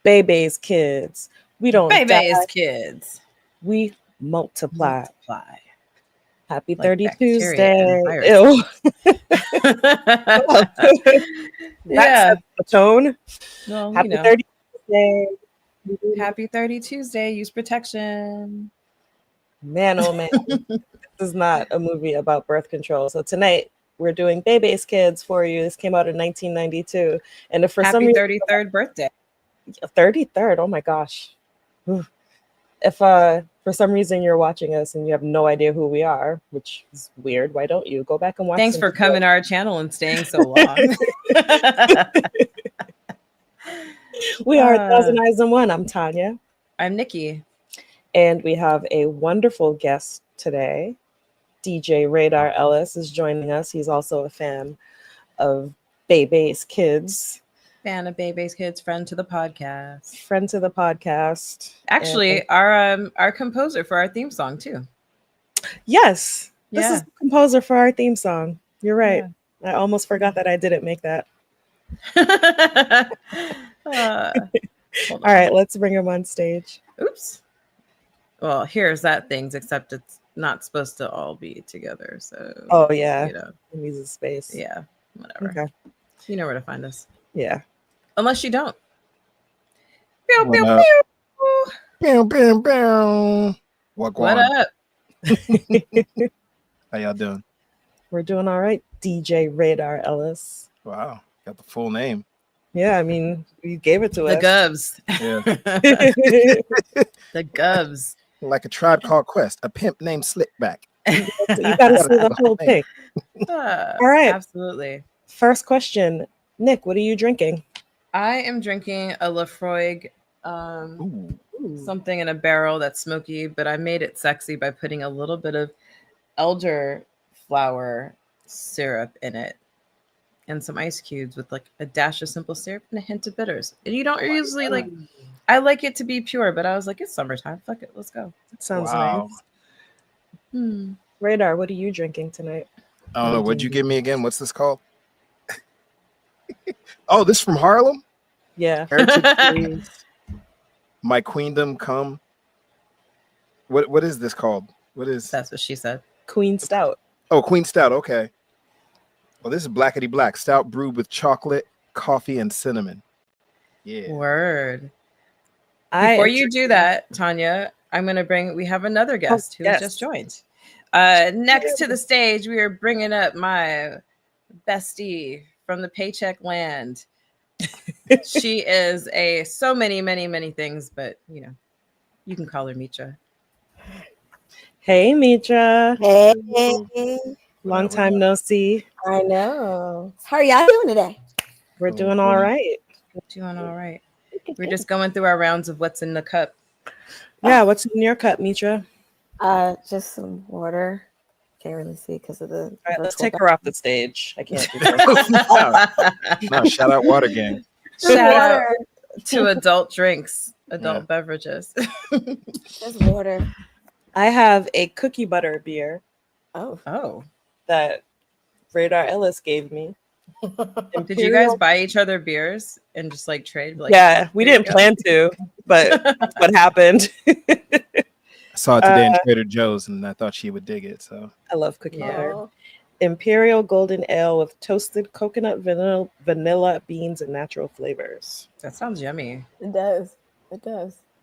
BeBe's kids. We don't BeBe's die. kids. We multiply. Happy Like 30 bacteria and Tuesday. Ew. Yeah. Sets the tone. Well, Happy 30 Tuesday. Happy 30 Tuesday. Use protection. Man, oh man. This is not a movie about birth control. So tonight we're doing BeBe's Kids for you. This came out in 1992. And if for some reason 33rd birthday. 33rd, oh my gosh. If for some reason you're watching us and you have no idea who we are, which is weird, why don't you go back and watch? Thanks for coming to our channel and staying so long. We are 1,000 Eyes and One. I'm Tanya. I'm Nikki. And we have a wonderful guest today. DJ Radar Ellis is joining us. He's also a fan of BeBe's Kids. Fan of BeBe's Kids, friend to the podcast. Friend to the podcast. Actually, our composer for our theme song too. Yes. This is the composer for our theme song. You're right. Yeah. I almost forgot that I didn't make that. All right, let's bring him on stage. Oops. Well, here's that things, except it's not supposed to all be together. So yeah. It needs a space. Yeah. Whatever. Okay. You know where to find us. Yeah. Unless you don't. Pew, pew, pew. Pew, pew, pew. What up? How y'all doing? We're doing all right. DJ Radar Ellis. Wow. Got the full name. Yeah, I mean, you gave it to us. The Gubs. Yeah. The Gubs. Like a Tribe Called Quest, a pimp named Slickback. You got to see the whole thing. All right. Absolutely. First question. Nick, what are you drinking? I am drinking a Lafroig, something in a barrel that's smoky, but I made it sexy by putting a little bit of elderflower syrup in it and some ice cubes with like a dash of simple syrup and a hint of bitters. And you don't usually like, I like it to be pure, but I was like, it's summertime. Fuck it. Let's go. That sounds nice. Radar, what are you drinking tonight? I don't know. What'd you give me again? What's this called? Oh, this from Harlem? Yeah. My Queendom Come. What is this called? What is? That's what she said. Queen Stout. Oh, Queen Stout. Okay. Well, this is Blackety Black Stout brewed with chocolate, coffee, and cinnamon. Yeah. Word. Before you do that, Tanya, I'm going to we have another guest who just joined. Next to the stage, we are bringing up my bestie from the paycheck land. She is so many things, but you can call her Mitra. Hey, Mitra. Hey. Long time no see. I know. How are y'all doing today? We're doing all right. We're just going through our rounds of what's in the cup. Yeah, what's in your cup, Mitra? Just some water. Can't really see because of the. All right, let's take her off the stage. I can't do that. No, shout out Water Gang. Shout out to adult drinks, adult beverages. Just water. I have a cookie butter beer. Oh. That Radar Ellis gave me. Did you guys buy each other beers and just like trade? Like, yeah, we didn't plan to, but what happened? I saw it today in Trader Joe's and I thought she would dig it. So I love cookie butter. Imperial Golden Ale with toasted coconut, vanilla beans, and natural flavors. That sounds yummy. It does.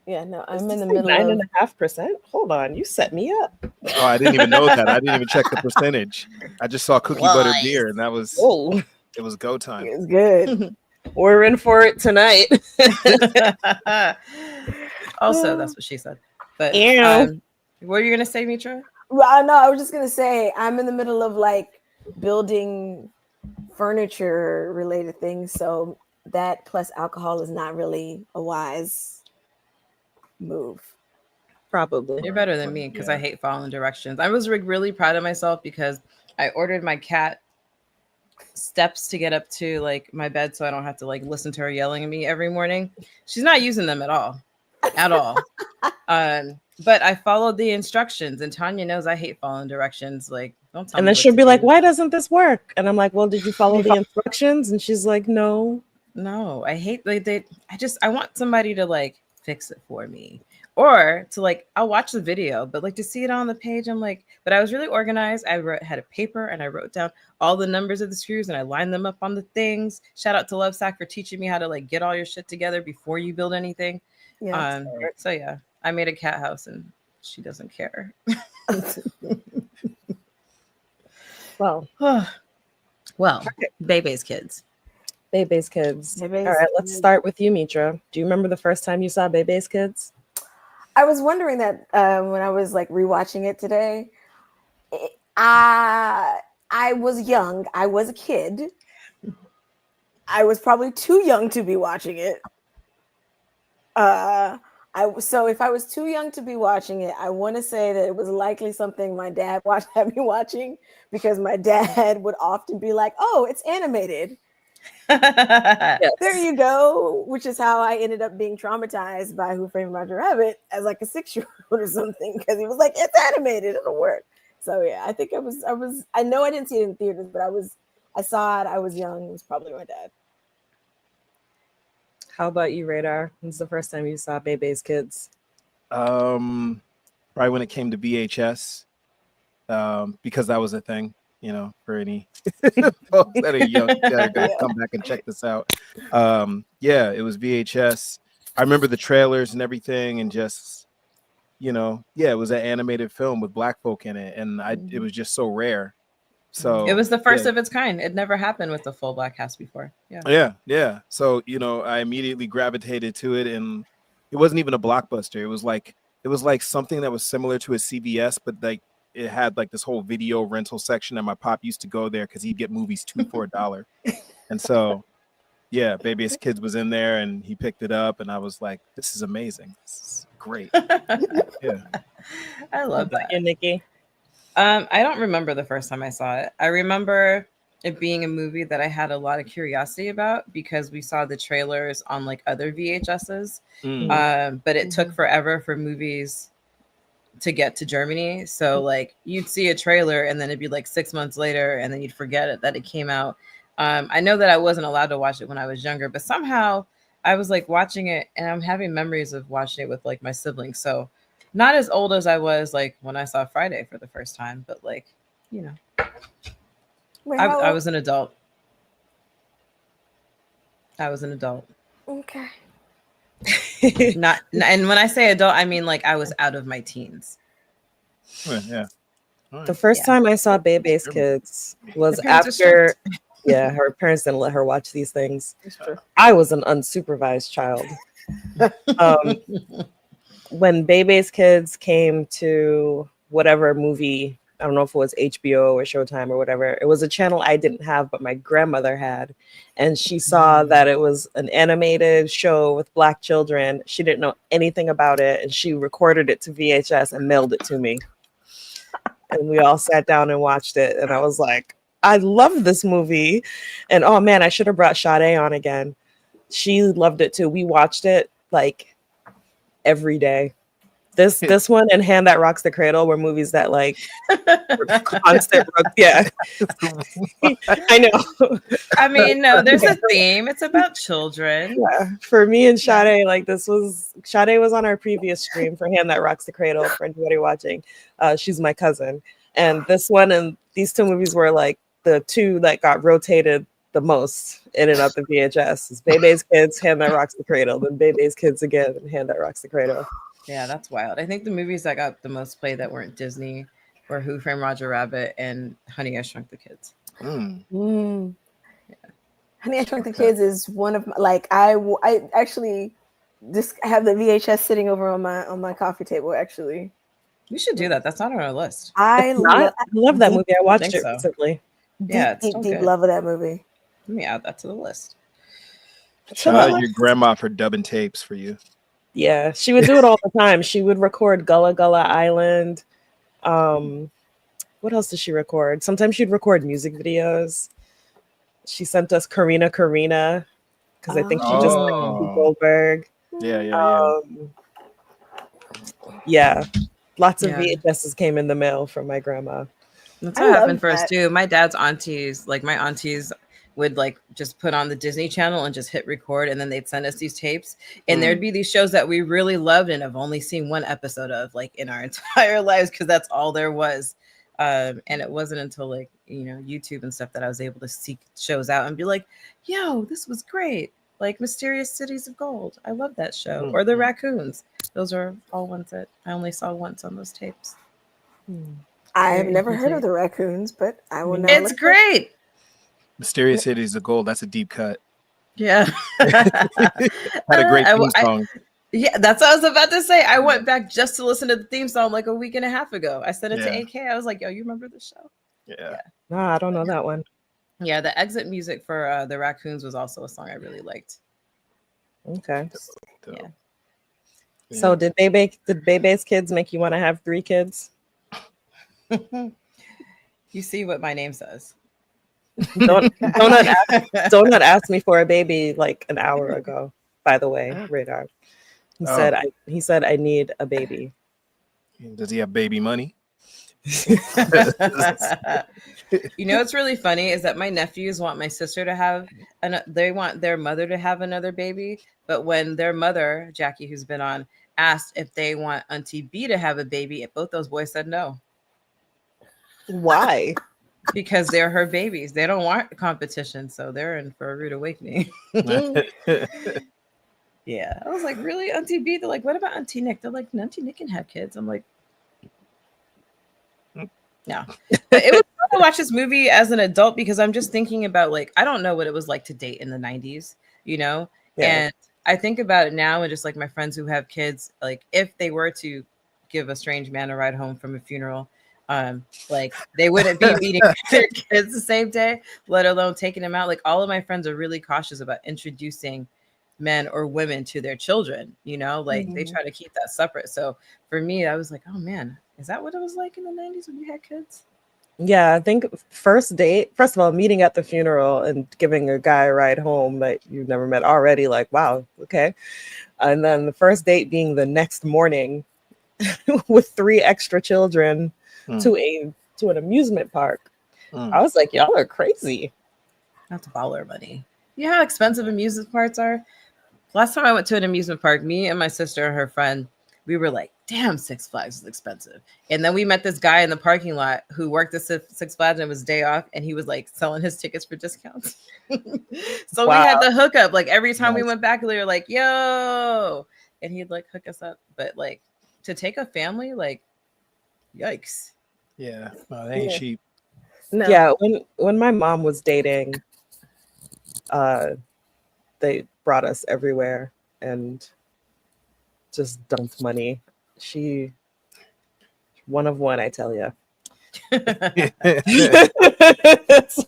Yeah, no, I'm in the like middle 9.5%. Hold on, you set me up. Oh, I didn't even know that. I didn't even check the percentage. I just saw cookie butter beer, and that was it was go time. It's good. We're in for it tonight. Also, that's what she said. But what are you gonna say, Mitra? Well, no, I was just gonna say I'm in the middle of like building furniture related things, so that plus alcohol is not really a wise move. Probably. You're better than me because I hate following directions. I was really proud of myself because I ordered my cat steps to get up to like my bed so I don't have to like listen to her yelling at me every morning. She's not using them at all. But I followed the instructions, and Tanya knows I hate following directions. Like, don't tell me. And then she'll be like, "Why doesn't this work?" And I'm like, "Well, did you follow the instructions?" And she's like, "No." No, I hate I want somebody to like fix it for me. Or to like, I'll watch the video, but like to see it on the page, I'm like, but I was really organized. Had a paper and I wrote down all the numbers of the screws and I lined them up on the things. Shout out to Lovesack for teaching me how to like get all your shit together before you build anything. Yeah. So yeah, I made a cat house and she doesn't care. Well, BeBe's kids. BeBe's kids. BeBe's All right, let's Kids. start with you, Mitra. Do you remember the first time you saw BeBe's Kids? I was wondering that when I was like rewatching it today. I was young. I was a kid. I was probably too young to be watching it. So if I was too young to be watching it, I want to say that it was likely something my dad had me watching, because my dad would often be like, "Oh, it's animated." Yes. There you go. Which is how I ended up being traumatized by Who Framed Roger Rabbit as like a 6-year-old or something, because he was like, "It's animated, it'll work." So yeah, I think I know I didn't see it in theaters, but I saw it. I was young. It was probably my dad. How about you, Radar? When's the first time you saw BeBe's Kids? Probably when it came to VHS, because that was a thing, you know, for any folks that are young that are gonna come back and check this out. Yeah, it was VHS. I remember the trailers and everything, and just, you know, yeah, it was an animated film with black folk in it, and it was just so rare. So it was the first of its kind. It never happened with the full black cast before. Yeah. So, you know, I immediately gravitated to it, and it wasn't even a blockbuster. It was like something that was similar to a CVS, but like it had like this whole video rental section, and my pop used to go there because he'd get movies 2 for $1. And so yeah, BeBe's Kids was in there, and he picked it up, and I was like, this is amazing. This is great. Yeah. I love that. And Nikki? I don't remember the first time I saw it. I remember it being a movie that I had a lot of curiosity about because we saw the trailers on like other VHSs. But it took forever for movies to get to Germany. So like you'd see a trailer and then it'd be like 6 months later and then you'd forget it that it came out. I know that I wasn't allowed to watch it when I was younger, but somehow I was like watching it and I'm having memories of watching it with like my siblings. So not as old as I was like when I saw Friday for the first time, but like, you know, I was an adult. I was an adult. Okay. Not, and when I say adult, I mean like I was out of my teens. Yeah. The first time I saw BeBe's Kids was after, her parents didn't let her watch these things. I was an unsupervised child. When BeBe's Kids came to whatever movie, I don't know if it was HBO or Showtime or whatever, it was a channel I didn't have, but my grandmother had. And she saw that it was an animated show with Black children. She didn't know anything about it. And she recorded it to VHS and mailed it to me. And we all sat down and watched it. And I was like, I love this movie. And oh man, I should have brought Sade on again. She loved it too. We watched it like every day. This one and Hand That Rocks the Cradle were movies that like were constant. Yeah, I know. I mean, no, there's a theme. It's about children. Yeah, for me and Sade, like Sade was on our previous stream for Hand That Rocks the Cradle. For anybody watching, she's my cousin, and this one and these two movies were like the two that got rotated the most in and out the VHS. It's BeBe's Kids, Hand That Rocks the Cradle, then BeBe's Kids again, and Hand That Rocks the Cradle. Yeah, that's wild. I think the movies that got the most play that weren't Disney were Who Framed Roger Rabbit and Honey, I Shrunk the Kids. Yeah. Honey, I Shrunk the Kids is one of my, like I actually just have the VHS sitting over on my coffee table. Actually, we should do that. That's not on our list. I love that movie. I watched it recently. Yeah, it's deep love of that movie. Let me add that to the list. Shout out your grandma for dubbing tapes for you. Yeah, she would do it all the time. She would record Gullah Gullah Island. What else did she record? Sometimes she'd record music videos. She sent us Karina because I think she just like Goldberg. Yeah. Lots of VHSs came in the mail from my grandma. That's what happened for us too. My dad's aunties, like my aunties would like just put on the Disney Channel and just hit record, and then they'd send us these tapes, and there'd be these shows that we really loved and have only seen one episode of like in our entire lives because that's all there was. And it wasn't until like, you know, YouTube and stuff that I was able to seek shows out and be like, yo, this was great. Like Mysterious Cities of Gold. I love that show. Or The Raccoons. Those are all ones that I only saw once on those tapes. I have never heard of The Raccoons, but I will now. It's great. Mysterious Cities of Gold. That's a deep cut. Yeah. Had a great theme song. Yeah, that's what I was about to say. I went back just to listen to the theme song like a week and a half ago. I sent it to AK. I was like, yo, you remember this show? Yeah. No, I don't know that one. Yeah, the exit music for The Raccoons was also a song I really liked. Okay. Yeah. So did BeBe's kids make you want to have 3 kids? You see what my name says. Don't not ask me for a baby like an hour ago. By the way, Radar. He said I need a baby. Does he have baby money? You know what's really funny is that my nephews want my sister to have they want their mother to have another baby, but when their mother, Jackie, who's been on, asked if they want Auntie B to have a baby, both those boys said no. Why? Because they're her babies. They don't want competition, so they're in for a rude awakening. Yeah. I was like, really, Auntie B? They're like, what about Auntie Nick? They're like, Auntie Nick can have kids. I'm like, no. But it was fun to watch this movie as an adult because I'm just thinking about like, I don't know what it was like to date in the 90s, you know? Yeah. And I think about it now and just like my friends who have kids, like if they were to give a strange man a ride home from a funeral, like they wouldn't be meeting their kids the same day, let alone taking them out. Like all of my friends are really cautious about introducing men or women to their children, you know, like they try to keep that separate. So for me, I was like, oh man, is that what it was like in the 90s when you had kids? Yeah, I think first date, first of all, meeting at the funeral and giving a guy a ride home that you've never met already, like, wow, okay. And then the first date being the next morning with 3 extra children to an amusement park. I was like, y'all are crazy. That's baller money. You know how expensive amusement parks are? Last time I went to an amusement park, me and my sister and her friend, we were like, damn, Six Flags is expensive. And then we met this guy in the parking lot who worked at Six Flags and it was day off. And he was like selling his tickets for discounts. So we had the hookup. Like every time we went back, we were like, yo. And he'd like hook us up. But like to take a family, like, yikes. Yeah, they ain't cheap. No. Yeah, when my mom was dating, they brought us everywhere and just dumped money. She one of one, I tell you. That's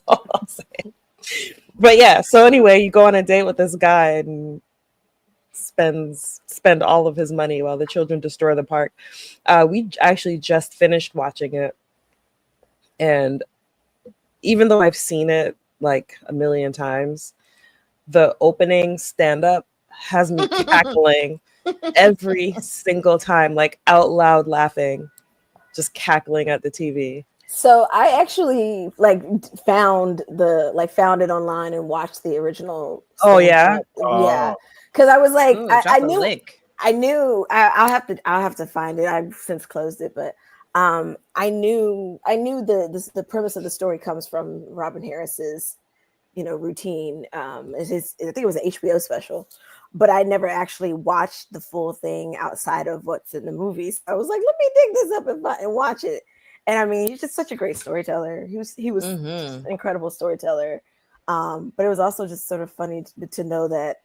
all I'll say. But yeah, so anyway, you go on a date with this guy and spend all of his money while the children destroy the park. We actually just finished watching it, and even though I've seen it like a million times, the opening stand-up has me cackling every single time, like out loud laughing, just cackling at the TV. So I actually found it online and watched the original. Oh yeah, yeah. Because I was like, Ooh, I knew I'll have to find it. I've since closed it, but I knew the premise of the story comes from Robin Harris's, routine. I think it was an HBO special, but I never actually watched the full thing outside of what's in the movies. I was like, let me dig this up and watch it. And I mean, he's just such a great storyteller. He was just an incredible storyteller. But it was also just sort of funny to know that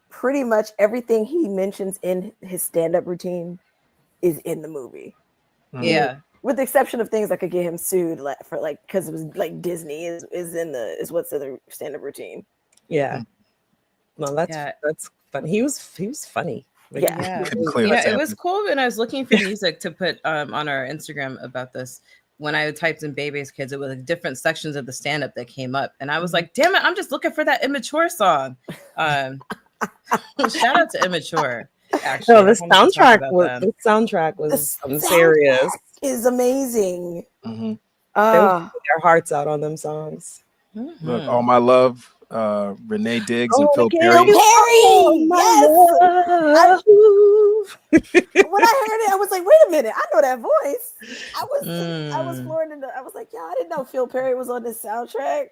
pretty much everything he mentions in his stand-up routine is in the movie. Yeah. With the exception of things that could get him sued for because it was like Disney is what's in the stand-up routine. Yeah. No, that's fun. He was funny. Like, yeah. It was cool when I was looking for music to put on our Instagram about this. When I typed in BeBe's Kids, it was like different sections of the stand-up that came up. And I was like, damn it, I'm just looking for that Immature song. Shout out to Immature. Actually, no, the soundtrack was serious. Is amazing. They would put their hearts out on them songs. Mm-hmm. Look, all my love, Renee Diggs and Phil Perry. Phil Perry, yes. When I heard it, I was like, "Wait a minute, I know that voice." I was floored. I was like, "Yeah, I didn't know Phil Perry was on this soundtrack."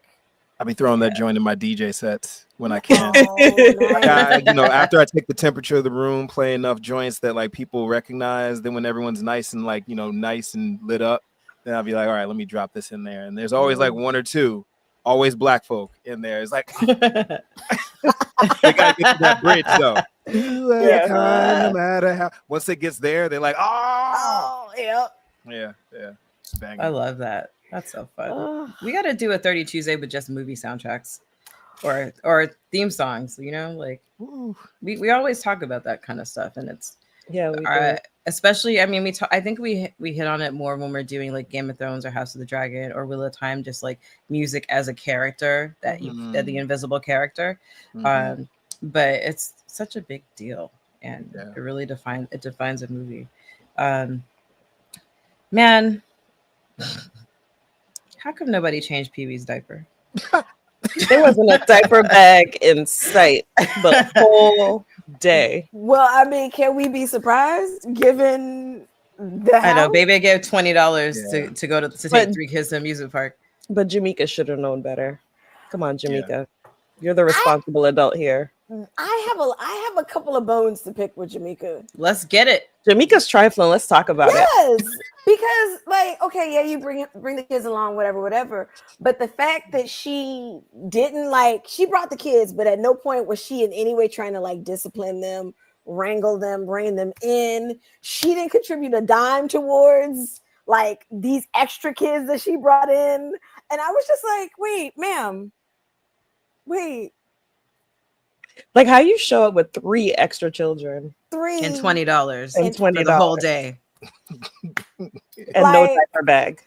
I'll be throwing that joint in my DJ sets when I can. Nice. After I take the temperature of the room, play enough joints that like people recognize. Then when everyone's nice and like nice and lit up, then I'll be like, all right, let me drop this in there. And there's always like one or two, always black folk in there. It's like they gotta get to that bridge though. No matter how. Once it gets there, they're like, oh yeah. Bang. I love that. That's so fun. We got to do a 30 Tuesday with just movie soundtracks or theme songs, like we always talk about that kind of stuff. And it's, we do. Especially, I mean, I think we hit on it more when we're doing like Game of Thrones or House of the Dragon or Wheel of Time, just like music as a character that the invisible character. But it's such a big deal and it really defines a movie. Man, how come nobody changed Pee-wee's diaper? There wasn't a diaper bag in sight the whole day. Well, I mean, can we be surprised given the house? I know, baby gave $20 to go to take 3 kids to an amusement park. But Jamaica should have known better. Come on, Jamaica. You're the responsible adult here. I have a couple of bones to pick with Jamaica. Let's get it. Jamaica's trifling. Let's talk about it. Yes, because like, okay, yeah, you bring the kids along, whatever. But the fact that she didn't she brought the kids, but at no point was she in any way trying to like discipline them, wrangle them, bring them in. She didn't contribute a dime towards like these extra kids that she brought in. And I was just like, wait, ma'am. Wait. Like how you show up with 3 extra children. And $20. And $20 for the whole day. And no diaper bag.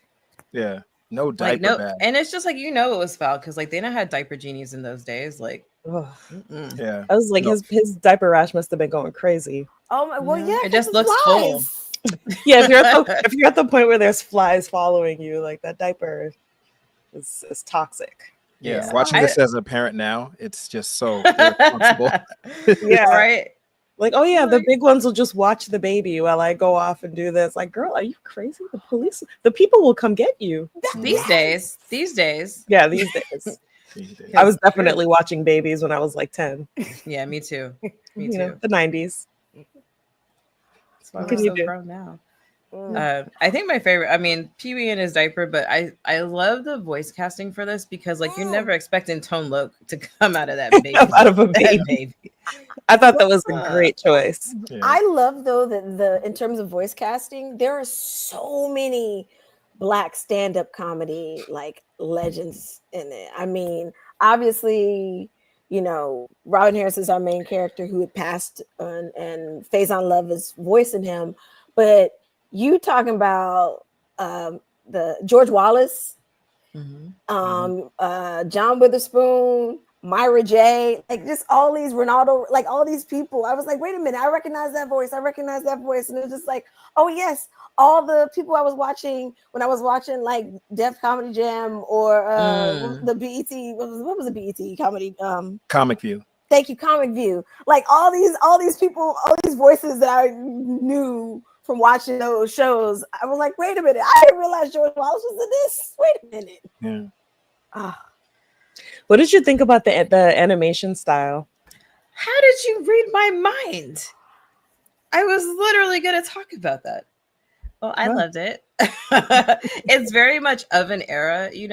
Yeah. No diaper bag. And it's just like, it was foul because like they didn't have diaper genies in those days. Like, yeah. I was like, his diaper rash must have been going crazy. Oh my, well, yeah. It just looks full. Yeah, if you're at the point where there's flies following you, like that diaper is toxic. Yeah, watching this as a parent now, it's just so irresponsible. Yeah, right. Like, oh yeah, the big ones will just watch the baby while I go off and do this. Like, girl, are you crazy? The people will come get you. These days. Yeah, these days. I was definitely watching babies when I was like 10. Yeah, me too. Me too. The 90s. That's why we're so grown now. I think my favorite, I mean, Pee-wee in his diaper, but I love the voice casting for this because like you're never expecting Tone Loc to come out of that baby. Out of a baby. I thought that was a great choice. Yeah. I love though that in terms of voice casting, there are so many Black stand-up comedy like legends in it. I mean, obviously, Robin Harris is our main character who had passed and Faison Love is voicing him, but you talking about the George Wallace, John Witherspoon, Myra J, like just all these Ronaldo, like all these people. I was like, wait a minute, I recognize that voice. And it was just like, oh yes, all the people I was watching when I was watching like Def Comedy Jam or the BET. What was the BET comedy? Comic View. Thank you, Comic View. Like all these people, all these voices that I knew from watching those shows. I was like, wait a minute, I didn't realize George Wallace was in this. Wait a minute. Yeah. What did you think about the animation style? How did you read my mind? I was literally going to talk about that. Well, I loved it. It's very much of an era, it's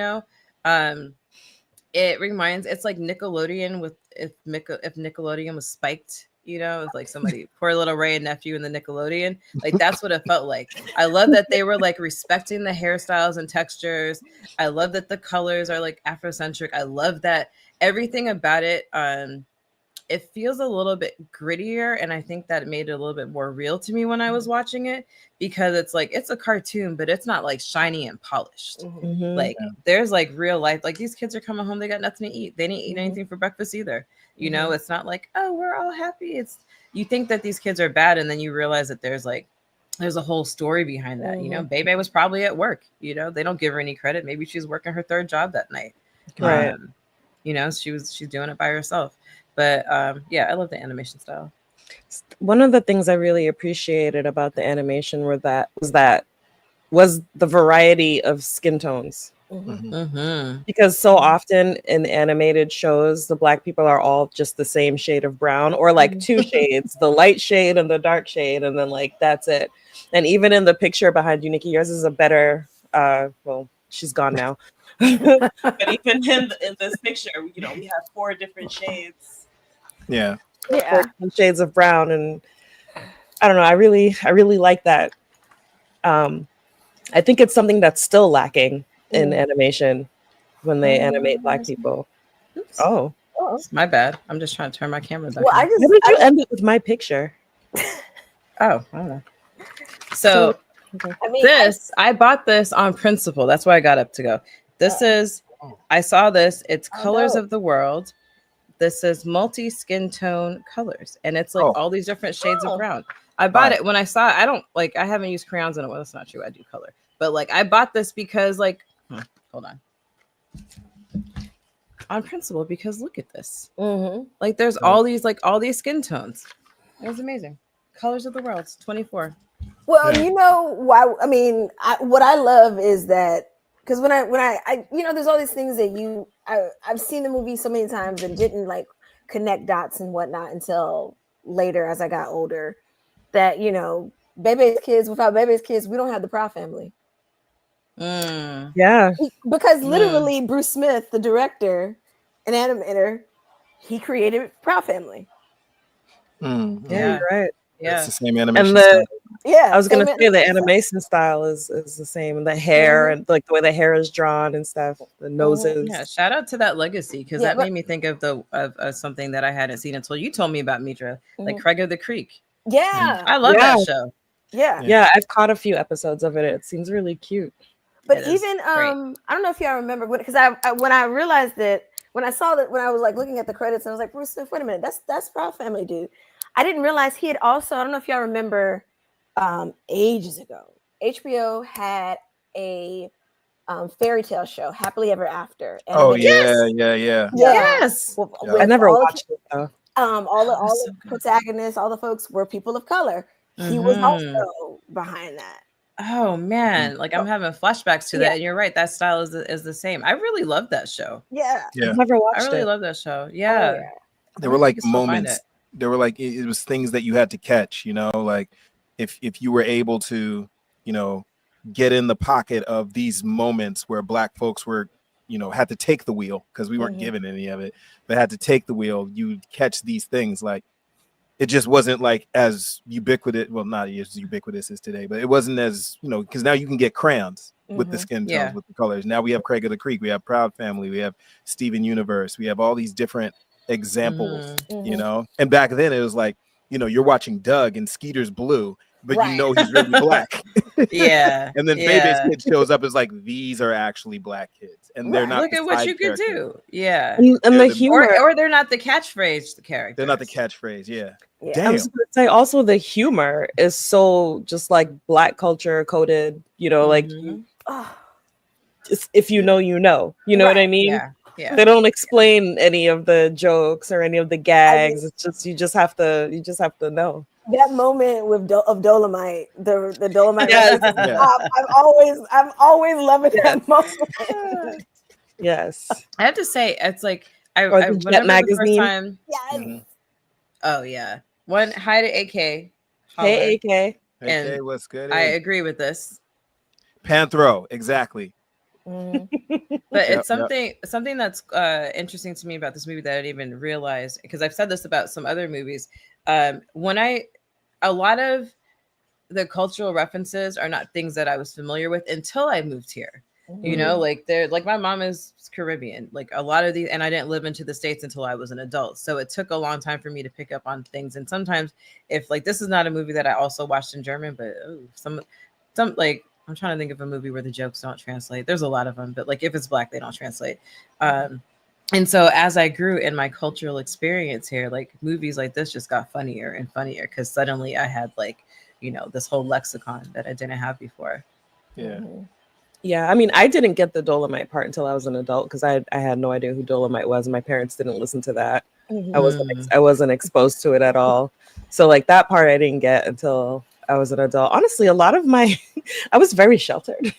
like Nickelodeon if Nickelodeon was spiked. It's like somebody, poor little Ray and nephew in the Nickelodeon. Like that's what it felt like. I love that they were like respecting the hairstyles and textures. I love that the colors are like Afrocentric. I love that everything about it. It feels a little bit grittier, and I think that made it a little bit more real to me when I was watching it because it's like it's a cartoon, but it's not like shiny and polished. Like there's like real life. Like these kids are coming home, they got nothing to eat. They didn't eat anything for breakfast either. It's not like, oh, we're all happy. It's you think that these kids are bad, and then you realize that there's a whole story behind that. Bebe was probably at work. They don't give her any credit. Maybe she's working her 3rd job that night. Right. You know, she's doing it by herself. But yeah, I love the animation style. One of the things I really appreciated about the animation was the variety of skin tones. Because so often in animated shows, the Black people are all just the same shade of brown, or like two shades, the light shade and the dark shade, and then like that's it. And even in the picture behind you, Nikki, yours is a better well, she's gone now. But even in this picture, you know, we have 4 different shades. Yeah. 4 different shades of brown. And I don't know, I really like that. I think it's something that's still lacking in animation when they animate Black people. Oops. Oh, it's my bad. I'm just trying to turn my camera back. Well, on. Why did you end it with my picture? Oh, I don't know. So I mean, I bought this on principle. That's why I got up to go. This is, I saw this. It's Colors of the World. This is multi skin tone colors, and it's like all these different shades of brown. I bought it when I saw it. I don't like. I haven't used crayons in it. Well, that's not true. I do color, but like I bought this because like, hold on principle, because look at this. Like there's all these skin tones. It was amazing. Colors of the World. 24. Well, you know why? I mean, what I love is that because when I you know, there's all these things that I've seen the movie so many times and didn't like connect dots and whatnot until later as I got older. That, you know, Bebe's Kids, without Bebe's Kids, we don't have the Proud Family. Yeah, because literally Bruce Smith, the director and animator, he created Proud Family. Yeah, you're right. Yeah, it's the same animation style. Yeah, I was gonna say the animation style is the same. The hair and like the way the hair is drawn and stuff. The noses. Yeah, shout out to that legacy, because that made me think of something that I hadn't seen until you told me about, Mitra, like Craig of the Creek. Yeah, I love that show. Yeah, I've caught a few episodes of it. It seems really cute. But even I don't know if y'all remember, because when I realized that, when I saw that, when I was like looking at the credits, I was like, Bruce Smith, wait a minute, that's Proud Family, dude. I didn't realize he had also, I don't know if y'all remember, ages ago, HBO had a fairy tale show, Happily Ever After. Oh yeah. Yes. I never watched it though. All the protagonists, all the folks were people of color. He was also behind that. Oh man, like I'm having flashbacks to that, and you're right. That style is the same. I really love that show. Yeah, I've never watched it. I really love that show. Yeah, there were like moments. There were like it was things that you had to catch. You know, like if you were able to, you know, get in the pocket of these moments where Black folks were, you know, had to take the wheel because we weren't given any of it, but had to take the wheel. You catch these things like. It just wasn't like as ubiquitous. Well, not as ubiquitous as today, but it wasn't as, you know, because now you can get crayons with the skin tones, with the colors. Now we have Craig of the Creek, we have Proud Family, we have Steven Universe, we have all these different examples, you know. And back then it was like, you know, you're watching Doug and Skeeter's blue, but you know he's really Black. And then Bebe's Kid shows up as like, these are actually Black kids, and they're not. Look at what you could do. And the humor, or they're not the catchphrase character. They're not the catchphase. Damn. I was gonna say also the humor is so just like Black culture coded. You know, like just if you know, you know. You know what I mean? Yeah. They don't explain any of the jokes or any of the gags. It's just you just have to know. That moment with of Dolomite, the Dolomite. Yes. I'm always loving that moment. Yes. I have to say, it's like I Jet remember magazine. the first time. Yes. Oh yeah. One, hi to AK. Hey AK. Hey, what's good? I agree with this. Panthro, exactly. But it's something that's interesting to me about this movie that I didn't even realize, because I've said this about some other movies. A lot of the cultural references are not things that I was familiar with until I moved here. You know, like my mom is Caribbean, like a lot of these, and I didn't live into the States until I was an adult. So it took a long time for me to pick up on things. And sometimes if like, this is not a movie that I also watched in German, but some like, I'm trying to think of a movie where the jokes don't translate. There's a lot of them, but like if it's Black, they don't translate. And so as I grew in my cultural experience here, like movies like this just got funnier and funnier because suddenly I had like, you know, this whole lexicon that I didn't have before. Yeah. Yeah, I mean, I didn't get the Dolomite part until I was an adult because I had no idea who Dolomite was. My parents didn't listen to that. I wasn't exposed to it at all. So like that part I didn't get until I was an adult. Honestly, a lot of my I was very sheltered.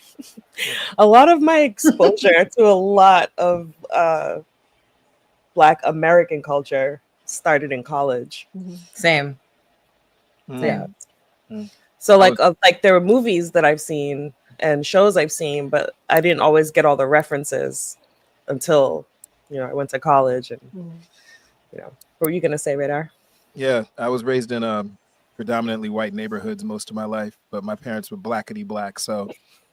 A lot of my exposure to a lot of Black American culture started in college. Same. Yeah. So like there were movies that I've seen and shows I've seen, but I didn't always get all the references until, I went to college and, what were you going to say, Radar? Yeah, I was raised in predominantly white neighborhoods most of my life, but my parents were blackety black. So,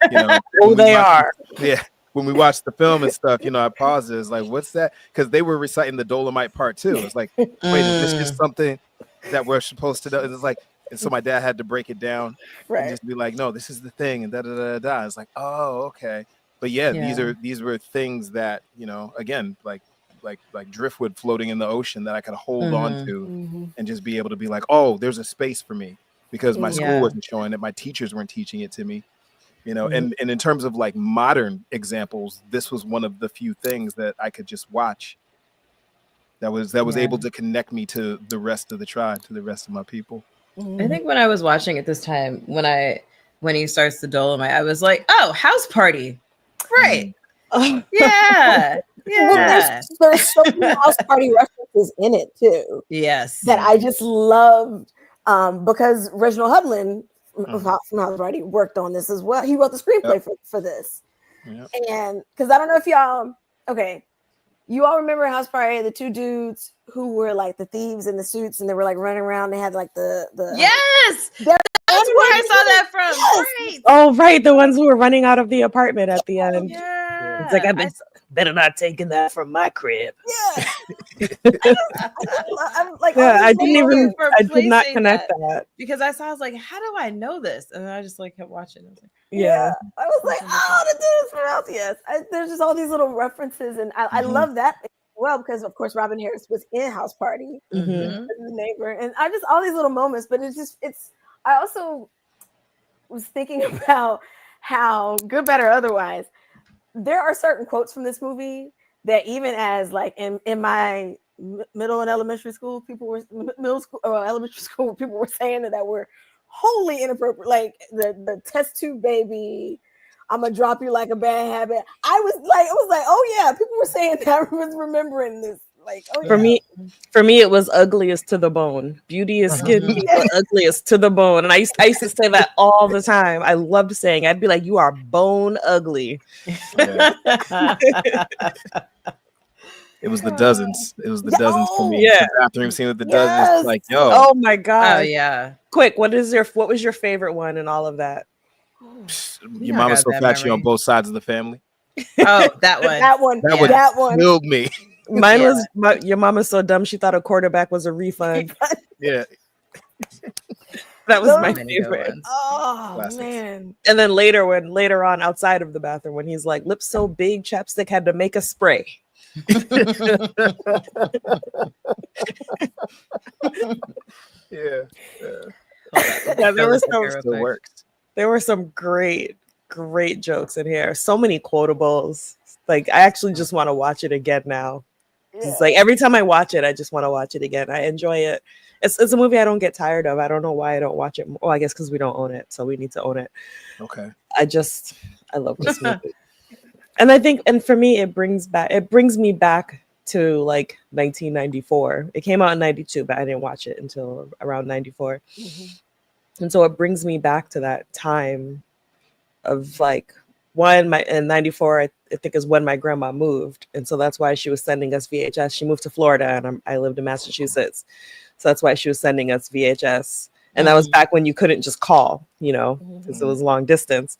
they are. Yeah. When we watched the film and stuff, I paused it. It's like, what's that? Because they were reciting the Dolomite part too. It's like, wait, is this just something that we're supposed to know? And it's like, and so my dad had to break it down and just be like, no, this is the thing, and da da da da. It's like, oh, okay. But yeah, these were things that, again, like driftwood floating in the ocean that I could hold on to and just be able to be like, oh, there's a space for me because my school wasn't showing it, my teachers weren't teaching it to me. And in terms of like modern examples, this was one of the few things that I could just watch that was able to connect me to the rest of the tribe, to the rest of my people. I think when I was watching it this time, when he starts the Dolomite, I was like, oh, house party. Right. Yeah. Well, there's so many house party references in it too. Yes. That I just loved because Reginald Hudlin from House Party worked on this as well. He wrote the screenplay for this. Yep. And because I don't know if y'all, you all remember House Party, the two dudes who were like the thieves in the suits and they were like running around. They had like the yes. That's where I saw that from. Yes. Right. Oh, right. The ones who were running out of the apartment at the end. Yeah. It's like, I better not taking that from my crib. Yeah. I did not connect that. Because I was like, how do I know this? And I just like kept watching. I was like, I was like, oh, the dudes from House. Yes. There's just all these little references. And I love that as well, because of course, Robin Harris was in House Party, the neighbor. And I just, all these little moments, but I also was thinking about how good, better, otherwise, there are certain quotes from this movie that even as like in my middle and elementary school, elementary school, people were saying that were wholly inappropriate. Like the test tube baby, I'm gonna drop you like a bad habit. I was like, oh yeah, people were saying that. I was remembering this. Like, for me, it was ugliest to the bone. Beauty is skin deep, but ugliest to the bone. And I used to say that all the time. I loved saying it. I'd be like, you are bone ugly. Yeah. It was the dozens. It was the dozens for me. Yeah. The bathroom scene with the dozens. Like, yo. Oh my god. Oh yeah. Quick, what was your favorite one in all of that? Your mama's so fat she on both sides of the family. Oh, that one. that one killed me. Mine was your mama's so dumb she thought a quarterback was a refund. Yeah. That was my favorite. Oh Classics. Man. And then later on outside of the bathroom when he's like, lips so big, chapstick had to make a spray. Yeah. There were some great jokes in here. So many quotables. Like I actually just want to watch it again now. Yeah. It's like every time I watch it, I just want to watch it again. I enjoy it. It's a movie I don't get tired of. I don't know why I don't watch it more. Well, I guess because we don't own it, so we need to own it. Okay. I love this movie. And I think, and for me, it brings me back to like 1994. It came out in 92, but I didn't watch it until around 94. And so it brings me back to that time of like in 94, I think is when my grandma moved. And so that's why she was sending us VHS. She moved to Florida and I lived in Massachusetts. So that's why she was sending us VHS. And that was back when you couldn't just call, because it was long distance.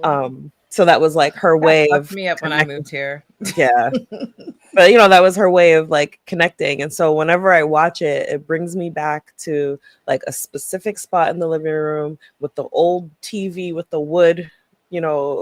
So that was like her way of me up when I moved here. Yeah. But that was her way of like connecting. And so whenever I watch it, it brings me back to like a specific spot in the living room with the old TV with the wood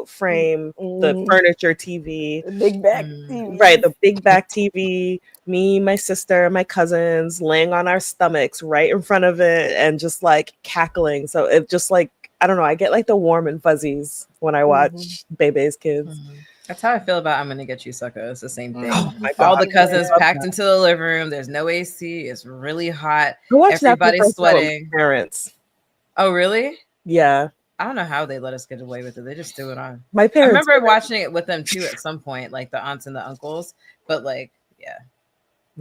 frame, the furniture TV, the big back TV, right? The big back TV. Me, my sister, my cousins laying on our stomachs right in front of it and just like cackling. So it just like, I don't know, I get like the warm and fuzzies when I watch BeBe's Kids. That's how I feel about I'm Gonna Get You, Sucker. It's the same thing. All the cousins packed into the living room. There's no AC. It's really hot. Everybody's sweating. Parents. Oh, really? Yeah. I don't know how they let us get away with it. They just do it on. My parents. I remember watching it with them too at some point, like the aunts and the uncles. But like, yeah.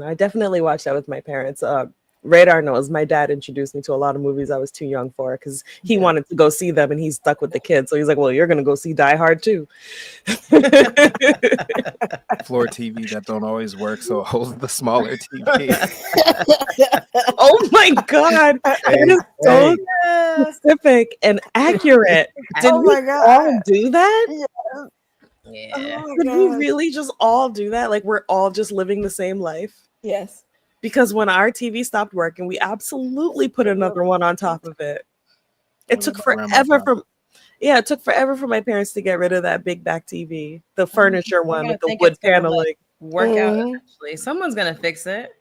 I definitely watched that with my parents. Radar knows my dad introduced me to a lot of movies I was too young for because he wanted to go see them and he's stuck with the kids. So he's like, well, you're going to go see Die Hard too. Floor TV that don't always work. So hold the smaller TV. Oh my God. It is so specific and accurate. Did we all do that? Yeah. Did we really just all do that? Like we're all just living the same life? Yes. Because when our TV stopped working, we absolutely put another one on top of it. It took forever for my parents to get rid of that big back TV, the furniture one with the wood paneling. Work out eventually. Someone's gonna fix it.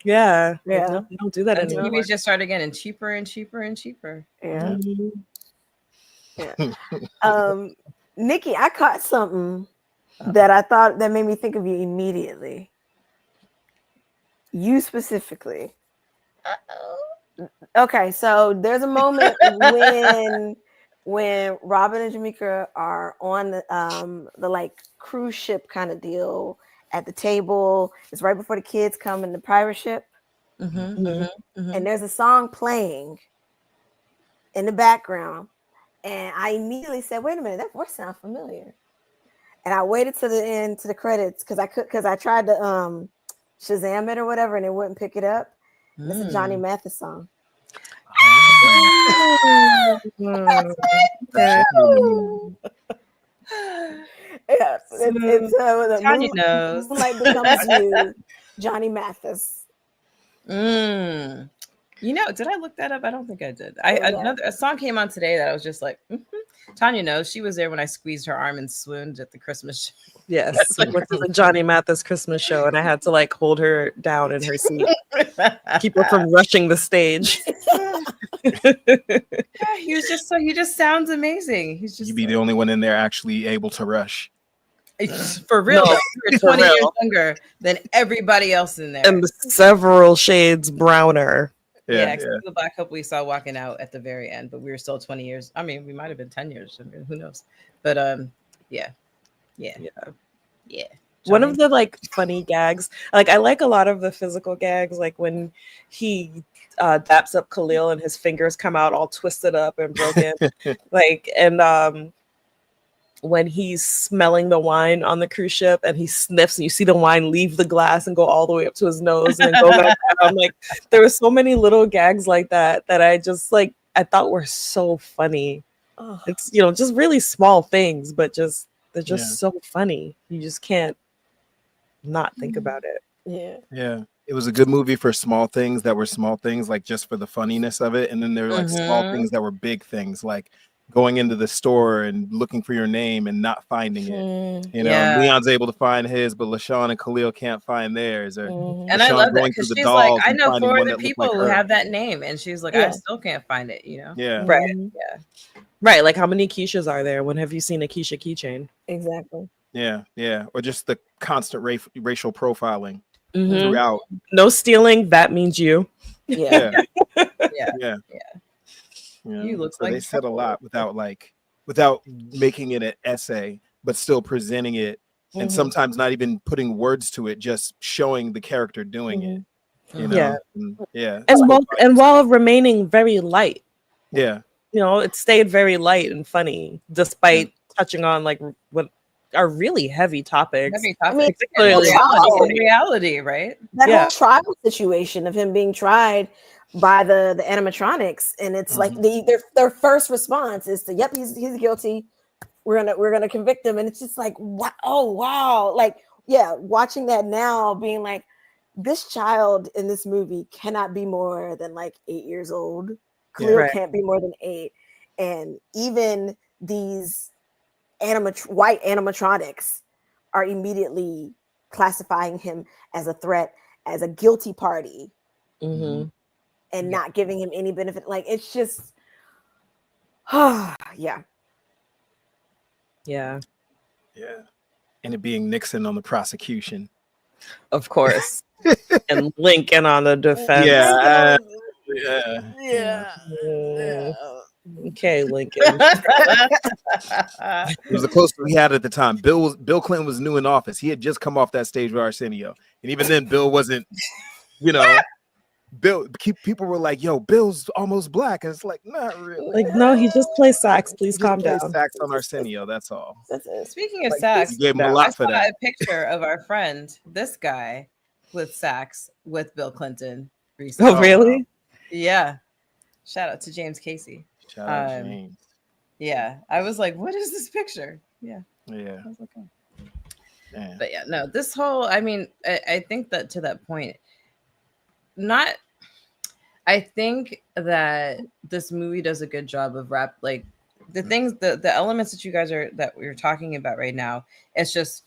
Yeah. No, we don't do that anymore. TVs just started getting cheaper and cheaper and cheaper. Yeah. Nikki, I caught something that I thought that made me think of you immediately. You specifically. Okay, so there's a moment when Robin and Jamaica are on the like cruise ship kind of deal at the table. It's right before the kids come in the pirate ship. And there's a song playing in the background. And I immediately said, wait a minute, that voice sounds familiar. And I waited to the end, to the credits, because I tried to Shazam it or whatever, and it wouldn't pick it up. It's a Johnny Mathis song. It's Tanya knows. Moonlight Becomes You, Johnny Mathis. You know, did I look that up? I don't think I did. A song came on today that I was just like, Tanya knows. She was there when I squeezed her arm and swooned at the Christmas show. Yes, went to the Johnny Mathis Christmas show, and I had to like hold her down in her seat, keep her from rushing the stage. He just sounds amazing. He's just you'd be the only one in there actually able to rush. For real, you're 20 years younger than everybody else in there, and several shades browner. Yeah, except the black couple we saw walking out at the very end, but we were still 20 years. I mean, we might have been 10 years. I mean, who knows? But yeah. One of the like funny gags, like I like a lot of the physical gags, like when he daps up Khalil and his fingers come out all twisted up and broken, when he's smelling the wine on the cruise ship and he sniffs and you see the wine leave the glass and go all the way up to his nose and then go back down. Like there were so many little gags like that I just like I thought were so funny. It's just really small things, but they're just so funny. You just can't not think about it. Yeah. It was a good movie for small things that were small things, like just for the funniness of it. And then there were like small things that were big things, like going into the store and looking for your name and not finding it. Leon's able to find his, but LaShawn and Khalil can't find theirs. Or and I love that because she's like, I know 4 other people who have that name, and she's like, I still can't find it. Right. Like how many Keishas are there? When have you seen a Keisha keychain? Exactly. Yeah. Or just the constant racial profiling throughout. No stealing. That means you. Yeah. You look so like they said a lot without making it an essay, but still presenting it, and sometimes not even putting words to it, just showing the character doing it. And while remaining very light. Yeah. It stayed very light and funny, despite touching on like what are really heavy topics. I mean, reality, right? That whole trial situation of him being tried by the animatronics, and it's like their first response is to, "Yep, he's guilty. We're gonna convict him," and it's just like, "What? Oh wow!" Like, watching that now, being like, this child in this movie cannot be more than like 8 years old. Clearly can't be more than 8, and even these white animatronics are immediately classifying him as a threat, as a guilty party, and not giving him any benefit. Like, it's just, yeah. And it being Nixon on the prosecution, of course, and Lincoln on the defense. Okay, Lincoln. It was the closest we had at the time. Bill Clinton was new in office. He had just come off that stage with Arsenio, and even then, Bill wasn't. People were like, "Yo, Bill's almost black," and it's like, not really. Like, no, he just plays sax. Please calm down. Sax on Arsenio. That's all. Speaking of sax, you gave him a lot for that. I saw a picture of our friend, this guy, with sax with Bill Clinton recently. Oh, really? Yeah. Shout out to James Casey. Shout out James. Yeah, I was like, "What is this picture?" Yeah. I was like, oh. But yeah, no. This whole, I mean, I think that to that point. I think that this movie does a good job of like the things, the elements that you guys we're talking about right now. It's just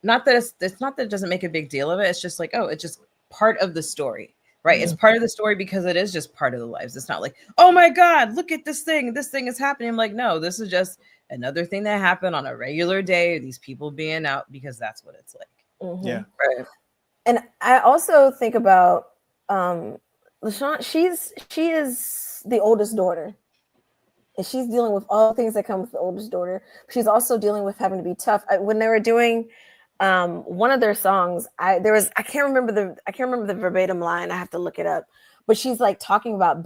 not that it's not that it doesn't make a big deal of it. It's just like, oh, it's just part of the story, right? It's part of the story because it is just part of the lives. It's not like, oh my God, look at this thing. This thing is happening. I'm like, no, this is just another thing that happened on a regular day. These people being out because that's what it's like. Yeah. Right. And I also think about LaShawn, she is the oldest daughter, and she's dealing with all the things that come with the oldest daughter. She's also dealing with having to be tough. When they were doing one of their songs, I can't remember the verbatim line. I have to look it up. But she's like talking about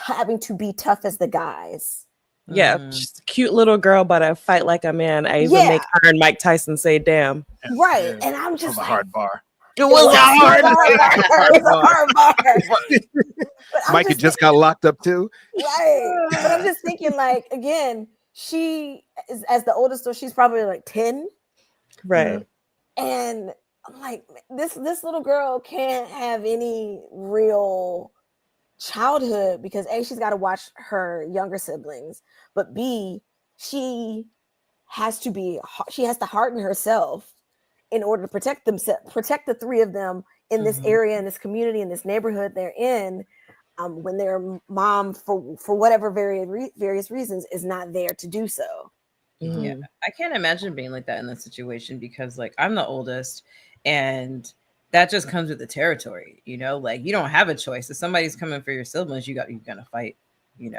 having to be tough as the guys. Yeah, she's a cute little girl, but I fight like a man. I even make her and Mike Tyson say "damn." Right, and I'm just like, a hard bar. It was a hard bar. Mike had just got locked up too. Right. But I'm just thinking, like, again, she is as the oldest, so she's probably like 10. Right. And I'm like, this little girl can't have any real childhood because A, she's got to watch her younger siblings, but B, she has to harden herself in order to protect the three of them in this area, in this community, in this neighborhood they're in, when their mom, for whatever various reasons, is not there to do so. Yeah, I can't imagine being like that in that situation because, like, I'm the oldest, and that just comes with the territory. Like, you don't have a choice. If somebody's coming for your siblings, you're gonna fight. If you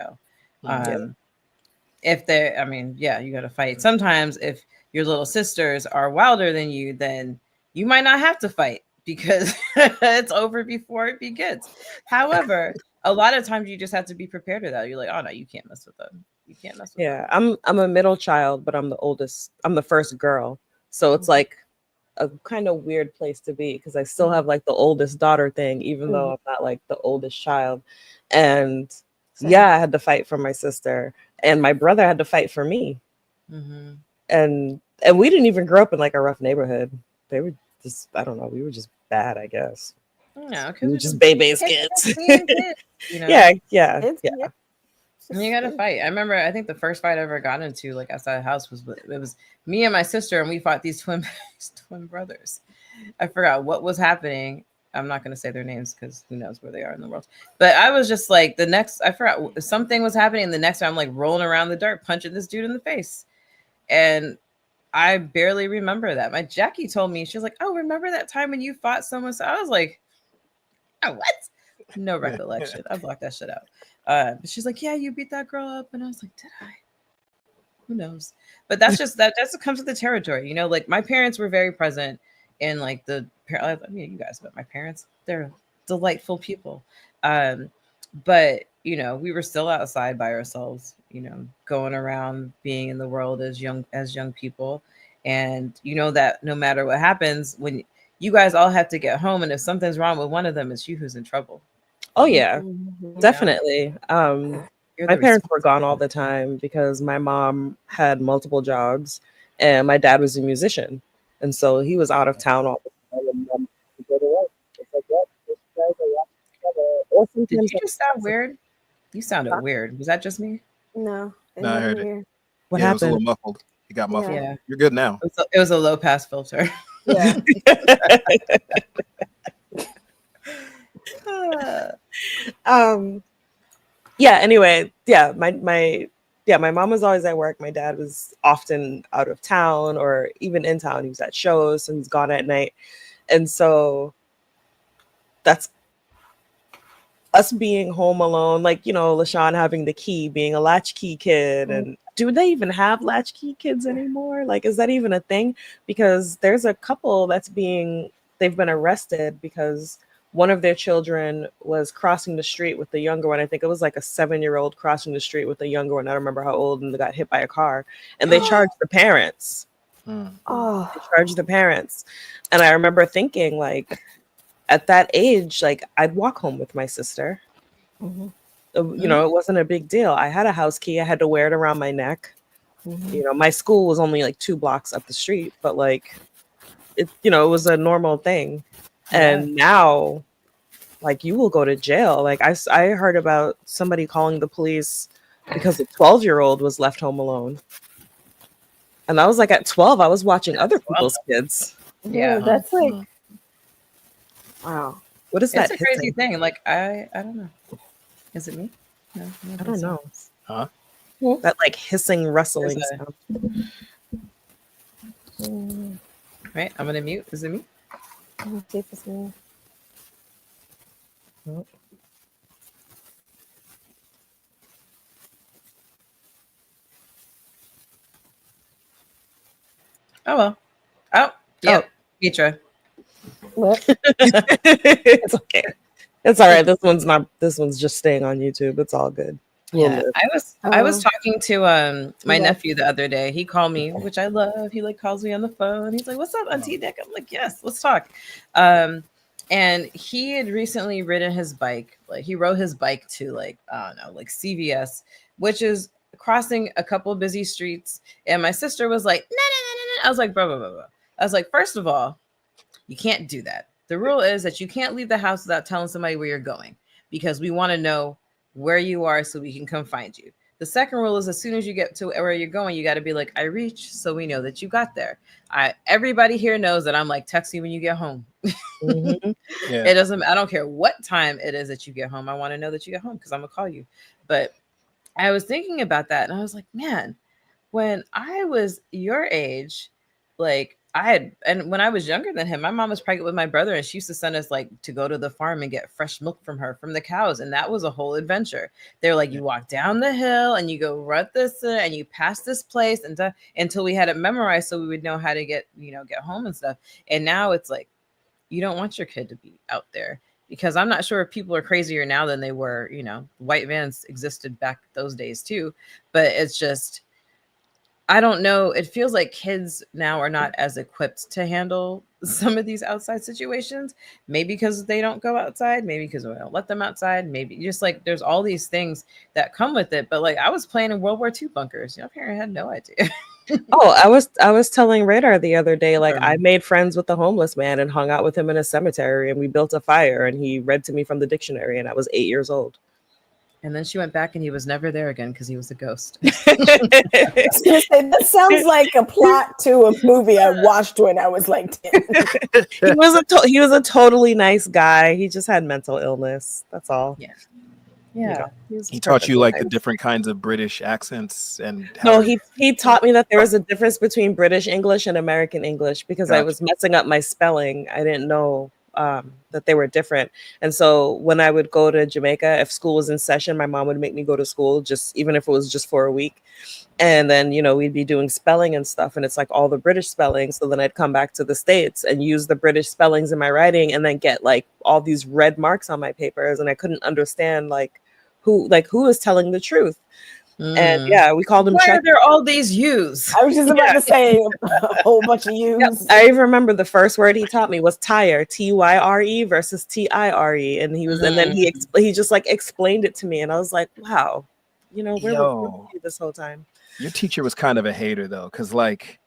gotta fight. Sometimes if your little sisters are wilder than you, then you might not have to fight because it's over before it begins. However, a lot of times you just have to be prepared for that. You're like, oh no, you can't mess with them. You can't mess with them. I'm a middle child, but I'm the oldest. I'm the first girl. So it's like a kind of weird place to be because I still have like the oldest daughter thing, even though I'm not like the oldest child. And I had to fight for my sister, and my brother had to fight for me. And we didn't even grow up in like a rough neighborhood. They were just, I don't know, we were just bad, I guess. No, we were just BeBe's kids. Yeah. And you gotta fight. I remember, I think the first fight I ever got into, like outside the house, was me and my sister, and we fought these twin brothers. I forgot what was happening. I'm not gonna say their names because who knows where they are in the world. But I was just like, I forgot something was happening, and the next time I'm like rolling around the dirt, punching this dude in the face. And I barely remember that. My Jackie told me, she was like, oh, remember that time when you fought someone? So I was like, oh, what? No recollection. I blocked that shit out. But she's like, yeah, you beat that girl up. And I was like, did I? Who knows? But that's just comes with the territory. Like my parents were very present in like you guys, but my parents, they're delightful people. But we were still outside by ourselves, going around being in the world as young people. And that no matter what happens, when you guys all have to get home, and if something's wrong with one of them, it's you who's in trouble. Oh yeah, definitely. My parents were gone all the time because my mom had multiple jobs and my dad was a musician. And so he was out of town all the time. Did you just sound weird? You sounded weird. Was that just me? No. No, I heard it. What It was a happened? little muffled. It got muffled. Yeah. You're good now. It was a low pass filter. Yeah. Yeah, anyway, yeah, my mom was always at work. My dad was often out of town or even in town. He was at shows, so he's gone at night. And so that's us being home alone, like, you know, LaShawn having the key, being a latchkey kid. And do they even have latchkey kids anymore? Like, is that even a thing? Because there's a couple they've been arrested because one of their children was crossing the street with the younger one. I think it was like a 7-year-old crossing the street with the younger one. I don't remember how old, and they got hit by a car. And they charged the parents. Oh. They charged the parents. And I remember thinking, like, at that age, like, I'd walk home with my sister. You know, it wasn't a big deal. I had a house key. I had to wear it around my neck. You know, my school was only like 2 blocks up the street, but like, it, you know, it was a normal thing. And now, like, you will go to jail. Like, I heard about somebody calling the police because a 12-year-old was left home alone. And I was like, at 12, I was watching other people's kids. Yeah, that's like, wow. What is that? It's a crazy thing. Like, I don't know. Is it me? No, I don't know. Huh? That like hissing, rustling sound. Right, I'm gonna mute. Is it me? See if it's me. Oh well. Oh, yeah. Mitra. What? It's okay. It's all right. This one's just staying on YouTube. It's all good. Yeah, I was talking to my nephew the other day. He called me, which I love. He like calls me on the phone. He's like, "What's up, Auntie Dick?" I'm like, "Yes, let's talk." And he had recently ridden his bike. Like, he rode his bike to, like, I don't know, like CVS, which is crossing a couple of busy streets. And my sister was like, "No." I was like, bro. I was like, first of all, you can't do that. The rule is that you can't leave the house without telling somebody where you're going, because we want to know where you are so we can come find you. The second rule is, as soon as you get to where you're going, you got to be like, "I reached," so we know that you got there. Everybody here knows that I'm like, text me when you get home. It doesn't, I don't care what time it is that you get home. I want to know that you get home because I'm gonna call you. But I was thinking about that, and I was like, man, when I was your age, like, and when I was younger than him, my mom was pregnant with my brother, and she used to send us like to go to the farm and get fresh milk from the cows. And that was a whole adventure. They're like, you walk down the hill and you go run this and you pass this place until we had it memorized, so we would know how to get home and stuff. And now it's like, you don't want your kid to be out there, because I'm not sure if people are crazier now than they were. White vans existed back those days too, but it's just, I don't know. It feels like kids now are not as equipped to handle some of these outside situations. Maybe because they don't go outside. Maybe because we don't let them outside. Maybe just like there's all these things that come with it. But like, I was playing in World War II bunkers. Your parent had no idea. Oh, I was telling Radar the other day, like, I made friends with the homeless man and hung out with him in a cemetery, and we built a fire, and he read to me from the dictionary, and I was 8 years old. And then she went back and he was never there again because he was a ghost. That sounds like a plot to a movie I watched when I was like 10. He was a totally nice guy. He just had mental illness. That's all. Yeah. He taught you like the different kinds of British accents and he taught me that there was a difference between British English and American English, because I was messing up my spelling. I didn't know that they were different. And so when I would go to Jamaica, if school was in session, my mom would make me go to school, just even if it was just for a week. And then, we'd be doing spelling and stuff, and it's like all the British spellings. So then I'd come back to the States and use the British spellings in my writing, and then get like all these red marks on my papers. And I couldn't understand who is telling the truth. And we called them. Why are there all these U's? I was just about to say a whole bunch of U's. Yep. I remember the first word he taught me was tire, TYRE versus TIRE, and and then he just like explained it to me, and I was like, wow, where were you this whole time? Your teacher was kind of a hater though, because like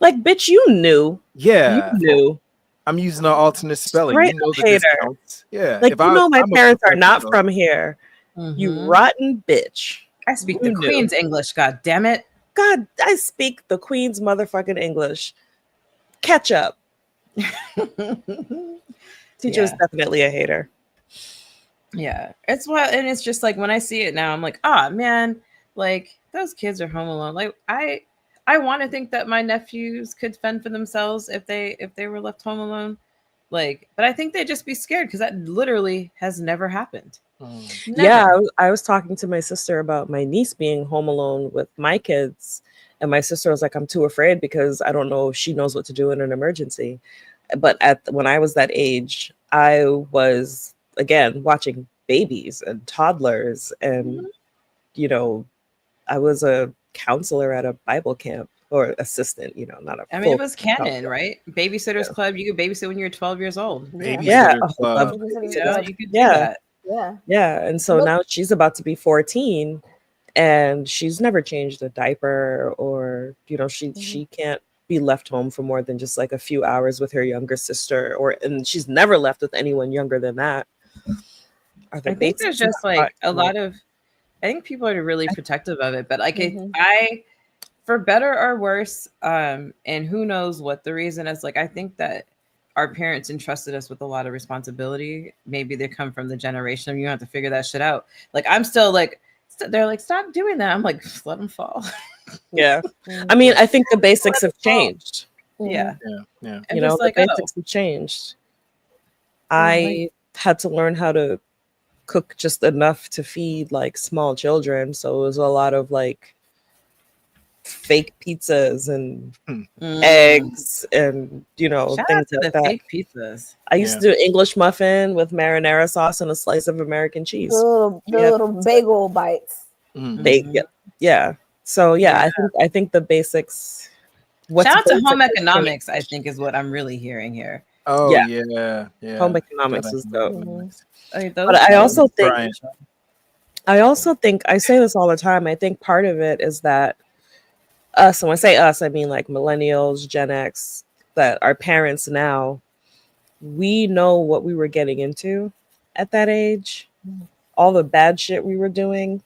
bitch, you knew. Yeah, you knew. I'm using an alternate spelling. Straight hater. Yeah, like my parents are not from here. You rotten bitch. I speak the Queen's English, god damn it. God, I speak the Queen's motherfucking English. Catch up. Teacher is definitely a hater. Yeah, it's wild, and it's just like when I see it now, I'm like, ah, man, like those kids are home alone. Like I want to think that my nephews could fend for themselves if they were left home alone. Like, but I think they'd just be scared because that literally has never happened. Never. Yeah, I was talking to my sister about my niece being home alone with my kids, and my sister was like, "I'm too afraid because I don't know if she knows what to do in an emergency." But when I was that age, I was again watching babies and toddlers, and you know, I was a counselor at a Bible camp or assistant. You know, not a. I mean, it was canon, right? Babysitters Club. You could babysit when you're 12 years old. Yeah, Club. You could do that. Yeah. And so now she's about to be 14, and she's never changed a diaper, or you know, she can't be left home for more than just like a few hours with her younger sister, and she's never left with anyone younger than that. I think there's just like a lot of, I think people are really protective of it, but like I for better or worse, and who knows what the reason is, like I think that our parents entrusted us with a lot of responsibility. Maybe they come from the generation of you have to figure that shit out. Like I'm still like, they're like, stop doing that. I'm like, let them fall. Yeah. I mean, I think the basics have changed. Yeah. And you know, like, the basics have changed. I had to learn how to cook just enough to feed like small children. So it was a lot of like fake pizzas and eggs and you know shout things out to like the that. Fake pizzas. I used to do English muffin with marinara sauce and a slice of American cheese. The little bagel bites. Yeah. So I think the basics. Shout out to home economics. I think is what I'm really hearing here. Oh yeah. Home economics is dope. But I also think I say this all the time. I think part of it is that us, and when I say us, I mean like millennials, Gen X, that our parents now, we know what we were getting into at that age, all the bad shit we were doing.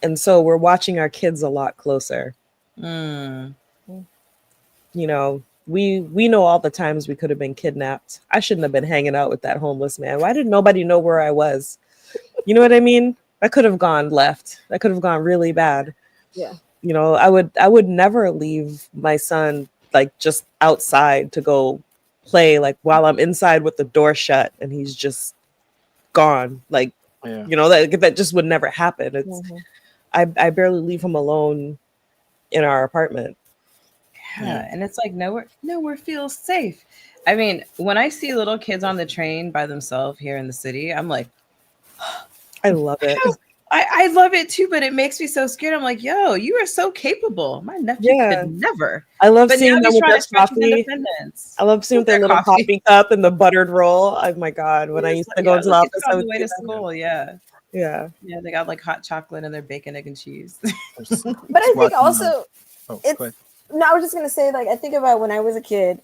And so we're watching our kids a lot closer. You know, we know all the times we could have been kidnapped. I shouldn't have been hanging out with that homeless man. Why did nobody know where I was? You know what I mean? I could have gone left. I could have gone really bad. Yeah. You know, I would never leave my son like just outside to go play like while I'm inside with the door shut and he's just gone. Like, you know, that just would never happen. It's I barely leave him alone in our apartment. Yeah, and it's like nowhere feels safe. I mean, when I see little kids on the train by themselves here in the city, I'm like, I love it. I love it too, but it makes me so scared. I'm like, yo, you are so capable. My nephew could never. I love seeing them with their coffee. I love seeing their little coffee cup and the buttered roll. Oh my God. When I used to go into the office, on the way to school, Yeah, they got like hot chocolate and their bacon, egg, and cheese. But I think also no, I was just gonna say, like, I think about when I was a kid,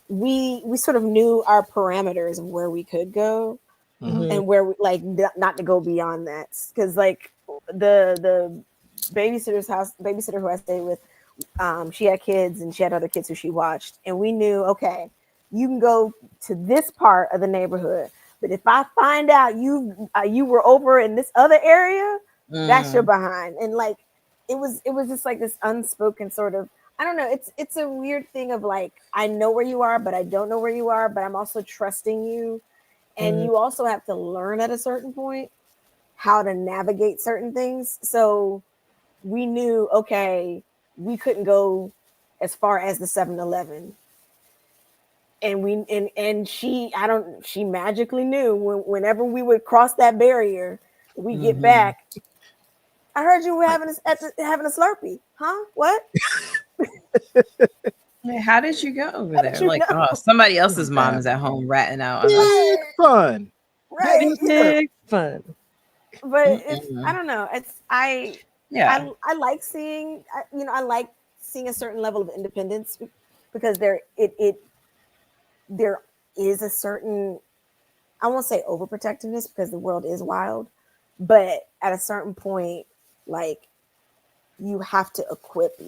we sort of knew our parameters of where we could go and where we like not to go beyond that. Because like the babysitter who I stayed with, she had kids and she had other kids who she watched, and we knew, okay, you can go to this part of the neighborhood, but if I find out you were over in this other area, that's your behind. And like it was just like this unspoken sort of, I don't know. It's a weird thing of like, I know where you are, but I don't know where you are, but I'm also trusting you. And you also have to learn at a certain point how to navigate certain things. So we knew, okay, we couldn't go as far as the 7-Eleven. And she magically knew whenever we would cross that barrier, we get back. I heard you were having a Slurpee. Huh? What? How did you go over there? Like, oh, somebody else's mom is at home ratting out. Big fun. Right. Big fun. But it's, I don't know. I like seeing, I like seeing a certain level of independence because there is a certain, I won't say overprotectiveness because the world is wild, but at a certain point, like, you have to equip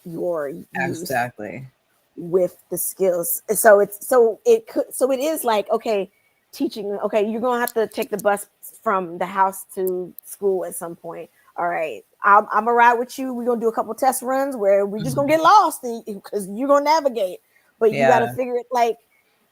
your use exactly with the skills. So it is like, okay, teaching, okay, you're gonna have to take the bus from the house to school at some point. All right, I'm gonna ride with you. We're gonna do a couple test runs where we're just gonna get lost because you're gonna navigate, but you got to figure it like.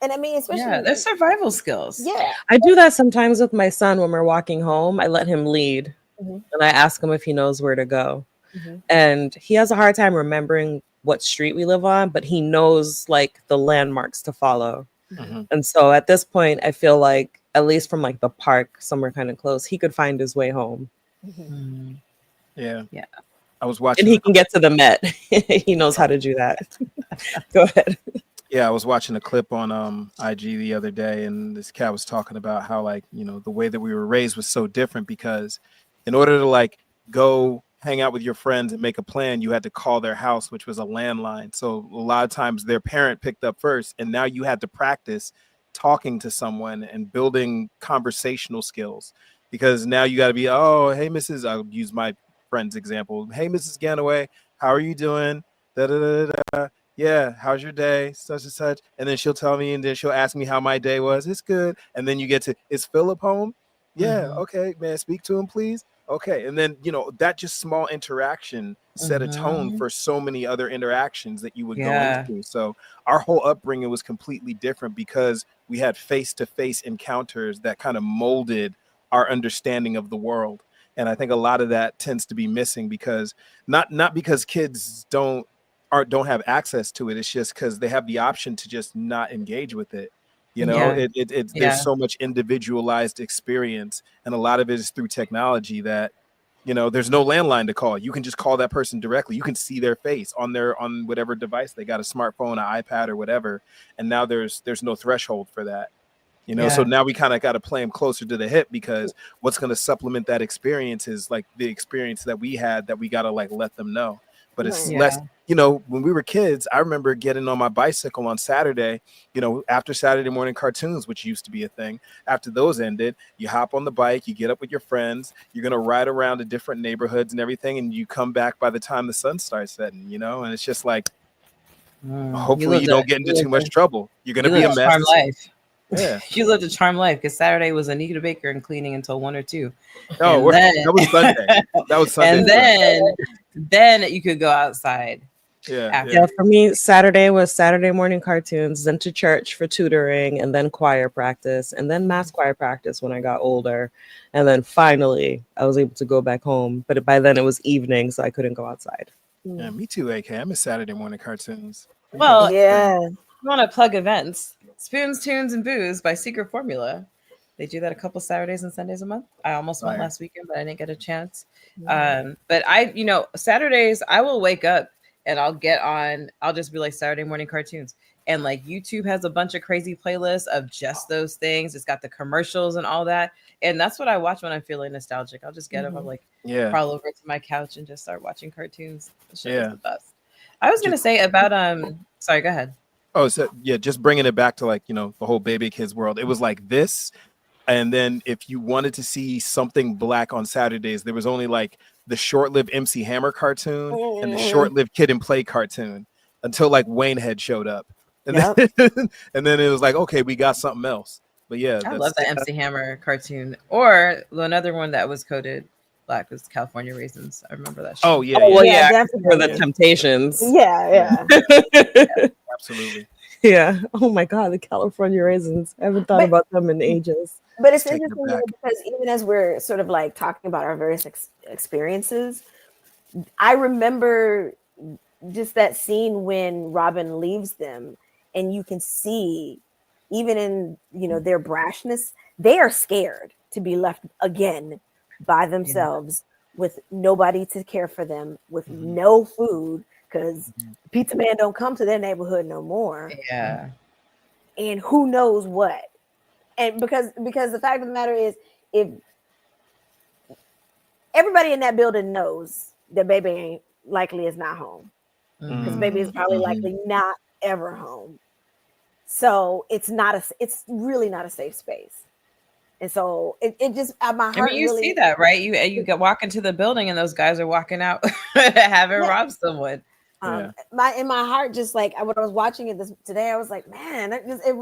And I mean, especially there's survival skills. Yeah, I do that sometimes with my son when we're walking home. I let him lead, mm-hmm. and I ask him if he knows where to go. Mm-hmm. And he has a hard time remembering what street we live on, but he knows like the landmarks to follow. Mm-hmm. And so at this point, I feel like at least from like the park somewhere kind of close, he could find his way home. Mm-hmm. Yeah. I was And watching, he can get to the Met. He knows how to do that. Go ahead. yeah, I was watching a clip on IG the other day, and this cat was talking about how, like, you know, the way that we were raised was so different because in order to like go hang out with your friends and make a plan, you had to call their house, which was a landline. So a lot of times their parent picked up first, and now you had to practice talking to someone and building conversational skills because now you got to be, oh, hey, Mrs. I'll use my friend's example. Hey, Mrs. Ganaway, how are you doing? Da, da, da, da, da. Yeah, how's your day? Such and such. And then she'll tell me, and then she'll ask me how my day was. It's good. And then you get to, is Philip home? Yeah, okay, man, speak to him, please. Okay. And then, you know, that just small interaction set a tone for so many other interactions that you would go into. So our whole upbringing was completely different because we had face-to-face encounters that kind of molded our understanding of the world. And I think a lot of that tends to be missing because not because kids don't have access to it. It's just because they have the option to just not engage with it. You know, there's so much individualized experience, and a lot of it is through technology that, you know, there's no landline to call. You can just call that person directly. You can see their face on whatever device they got, a smartphone, an iPad, or whatever. And now there's no threshold for that. You know, so now we kind of got to play them closer to the hip because what's going to supplement that experience is like the experience that we had that we got to like let them know. But it's less, you know, when we were kids, I remember getting on my bicycle on Saturday, you know, after Saturday morning cartoons, which used to be a thing. After those ended, you hop on the bike, you get up with your friends, you're going to ride around to different neighborhoods and everything. And you come back by the time the sun starts setting, you know, and it's just like, hopefully you don't get into too much trouble. You're going to be a mess. Charm life. Yeah, you lived a charm life because Saturday was Anita Baker and cleaning until 1 or 2. Oh, that was Sunday. That was Sunday. And then you could go outside. Yeah. For me, Saturday was Saturday morning cartoons, then to church for tutoring, and then choir practice, and then mass choir practice when I got older, and then finally I was able to go back home. But by then it was evening, so I couldn't go outside. Yeah, me too, AK. I miss Saturday morning cartoons. Well, you want to plug events? Spoons, Tunes, and Booze by Secret Formula. They do that a couple Saturdays and Sundays a month. I almost went last weekend, but I didn't get a chance. But Saturdays I will wake up and I'll just be like Saturday morning cartoons. And like YouTube has a bunch of crazy playlists of just those things. It's got the commercials and all that. And that's what I watch when I'm feeling nostalgic. I'll just get up, I'm like, crawl over to my couch and just start watching cartoons. The shit is the best. I was going to say about, sorry, go ahead. Oh, so yeah, just bringing it back to like, you know, the whole Baby Kids world. It was like this. And then if you wanted to see something black on Saturdays, there was only like the short-lived MC Hammer cartoon and the short-lived Kid and Play cartoon until like Wayne Head showed up. And then, and then it was like, okay, we got something else. But yeah, I love the MC Hammer cartoon. Or another one that was coded black was California Raisins. I remember that show. Oh yeah. For the Temptations. Yeah. Absolutely. Yeah. Oh my God, the California Raisins. I haven't thought about them in ages. But it's interesting because even as we're sort of like talking about our various experiences, I remember just that scene when Robin leaves them, and you can see, even in, you know, their brashness, they are scared to be left again by themselves with nobody to care for them, with no food, because Pizza Man don't come to their neighborhood no more. Yeah. And who knows what. And because the fact of the matter is, if everybody in that building knows that Baby ain't likely is not home, because Baby is probably likely not ever home. So it's really not a safe space. And so it just, my heart. I mean, you see that, right? You walk into the building and those guys are walking out having robbed someone. In my heart, just like when I was watching it today, I was like, man,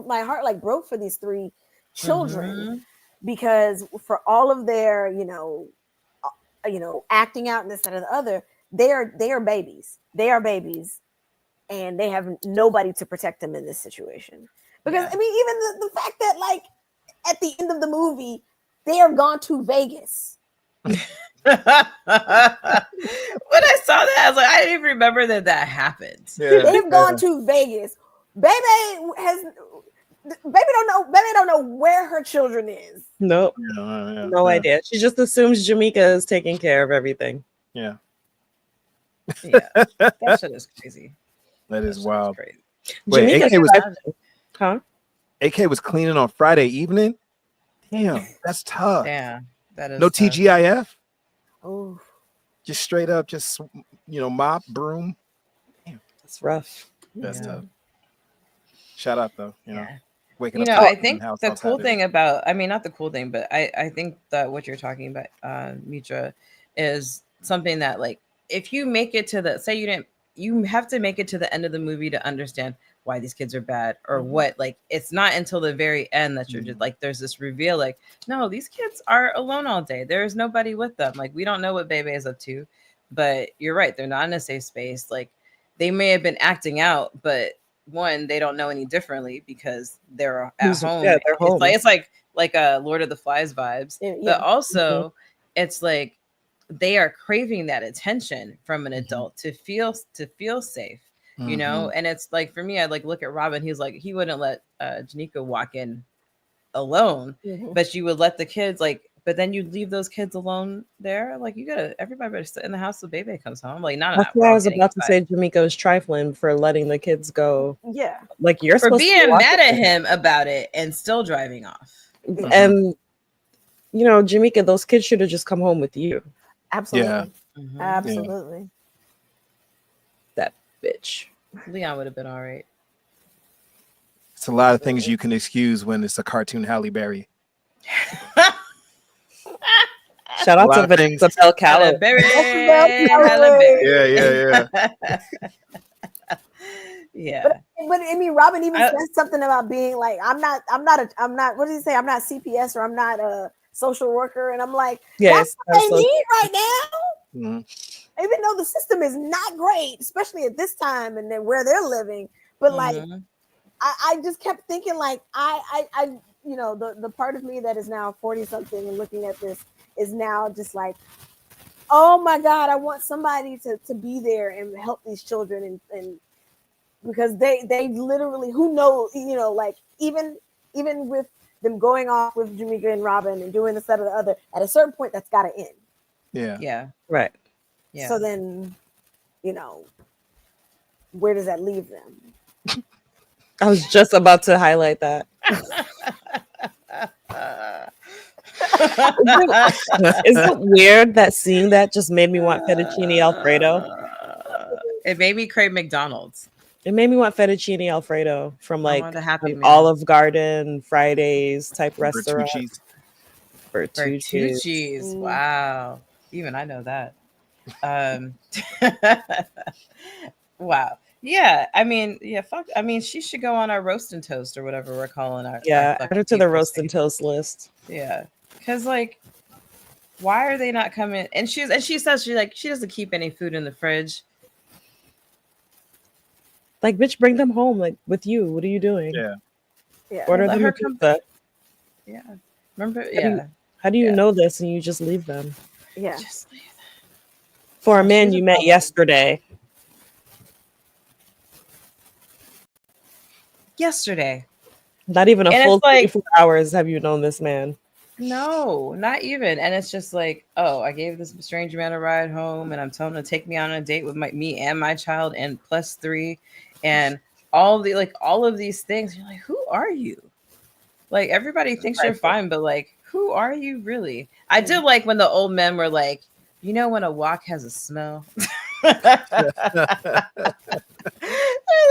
my heart like broke for these 3 children because for all of their, acting out and this, that, and the other, they are babies. They are babies, and they have nobody to protect them in this situation. Because I mean, even the fact that like at the end of the movie, they are gone to Vegas. When I saw that, I was like, I didn't even remember that happened. Yeah. They've gone to Vegas. Baby don't know where her children is. Nope. No idea. She just assumes Jamaica is taking care of everything. Yeah. That shit is crazy. That is wild. Crazy. Wait, AK was cleaning on Friday evening. Damn, that's tough. Yeah, that is no tough. TGIF. Oh, just straight up, just mop, broom. Damn, that's rough. That's tough. Shout out though, waking up. I think the cool thing about, I mean, not the cool thing, but I think that what you're talking about, Mitra, is something that like if you make it to you have to make it to the end of the movie to understand why these kids are bad or what, like, it's not until the very end that you're just like, there's this reveal, like, no, these kids are alone all day. There's nobody with them. Like, we don't know what Bebe is up to, but you're right. They're not in a safe space. Like, they may have been acting out, but one, they don't know any differently because they're at home. Yeah, they're home. It's like a Lord of the Flies vibes, but also it's like they are craving that attention from an adult to feel safe. And it's like, for me, I like look at Robin. He's like, he wouldn't let Janika walk in alone, but you would let the kids but then you leave those kids alone there. Like, everybody better sit in the house till Bebe comes home. Like, that's what I was about to say. Jamika was trifling for letting the kids go. Yeah, like you're for supposed being to mad at him about it and still driving off. And Jamika, those kids should have just come home with you. Absolutely, absolutely. That bitch. Leon would have been all right. It's a lot of things you can excuse when it's a cartoon Halle Berry. Shout out to Vanessa Bell Callow. Yeah. But I mean, Robin even said something about being like, I'm not. What did he say? I'm not CPS or I'm not a social worker. And I'm like, that's what they need right now. Mm-hmm. Even though the system is not great, especially at this time and then where they're living. But like, I just kept thinking like, the part of me that is now 40 something and looking at this is now just like, oh my God, I want somebody to be there and help these children and because they literally, who knows, like even with them going off with Jamika and Robin and doing this, that, or the other, at a certain point that's got to end. Yeah. Right. Yeah. So then, where does that leave them? I was just about to highlight that. Is it weird that seeing that just made me want fettuccine Alfredo? It made me crave McDonald's. It made me want fettuccine Alfredo from like an Olive Garden, Fridays type restaurant. Bertucci's. Wow. Even I know that. Wow. Yeah, I mean, fuck. I mean, she should go on our roast and toast or whatever we're calling our. Yeah, add her to the roast and toast list. Yeah, because like, why are they not coming? And she says she doesn't keep any food in the fridge. Like, bitch, bring them home like with you. What are you doing? Yeah. Order them a pizza. Yeah. Remember? How do you know this and you just leave them? Yeah. Just leave them. For a man you met yesterday. Not even a full 24 hours have you known this man. No, not even. And it's just like, oh, I gave this strange man a ride home and I'm telling him to take me on a date with me and my child and +3 and all of these things. You're like, who are you? Like, everybody thinks you're fine, but like, who are you really? I did like when the old men were like, when a wok has a smell. They're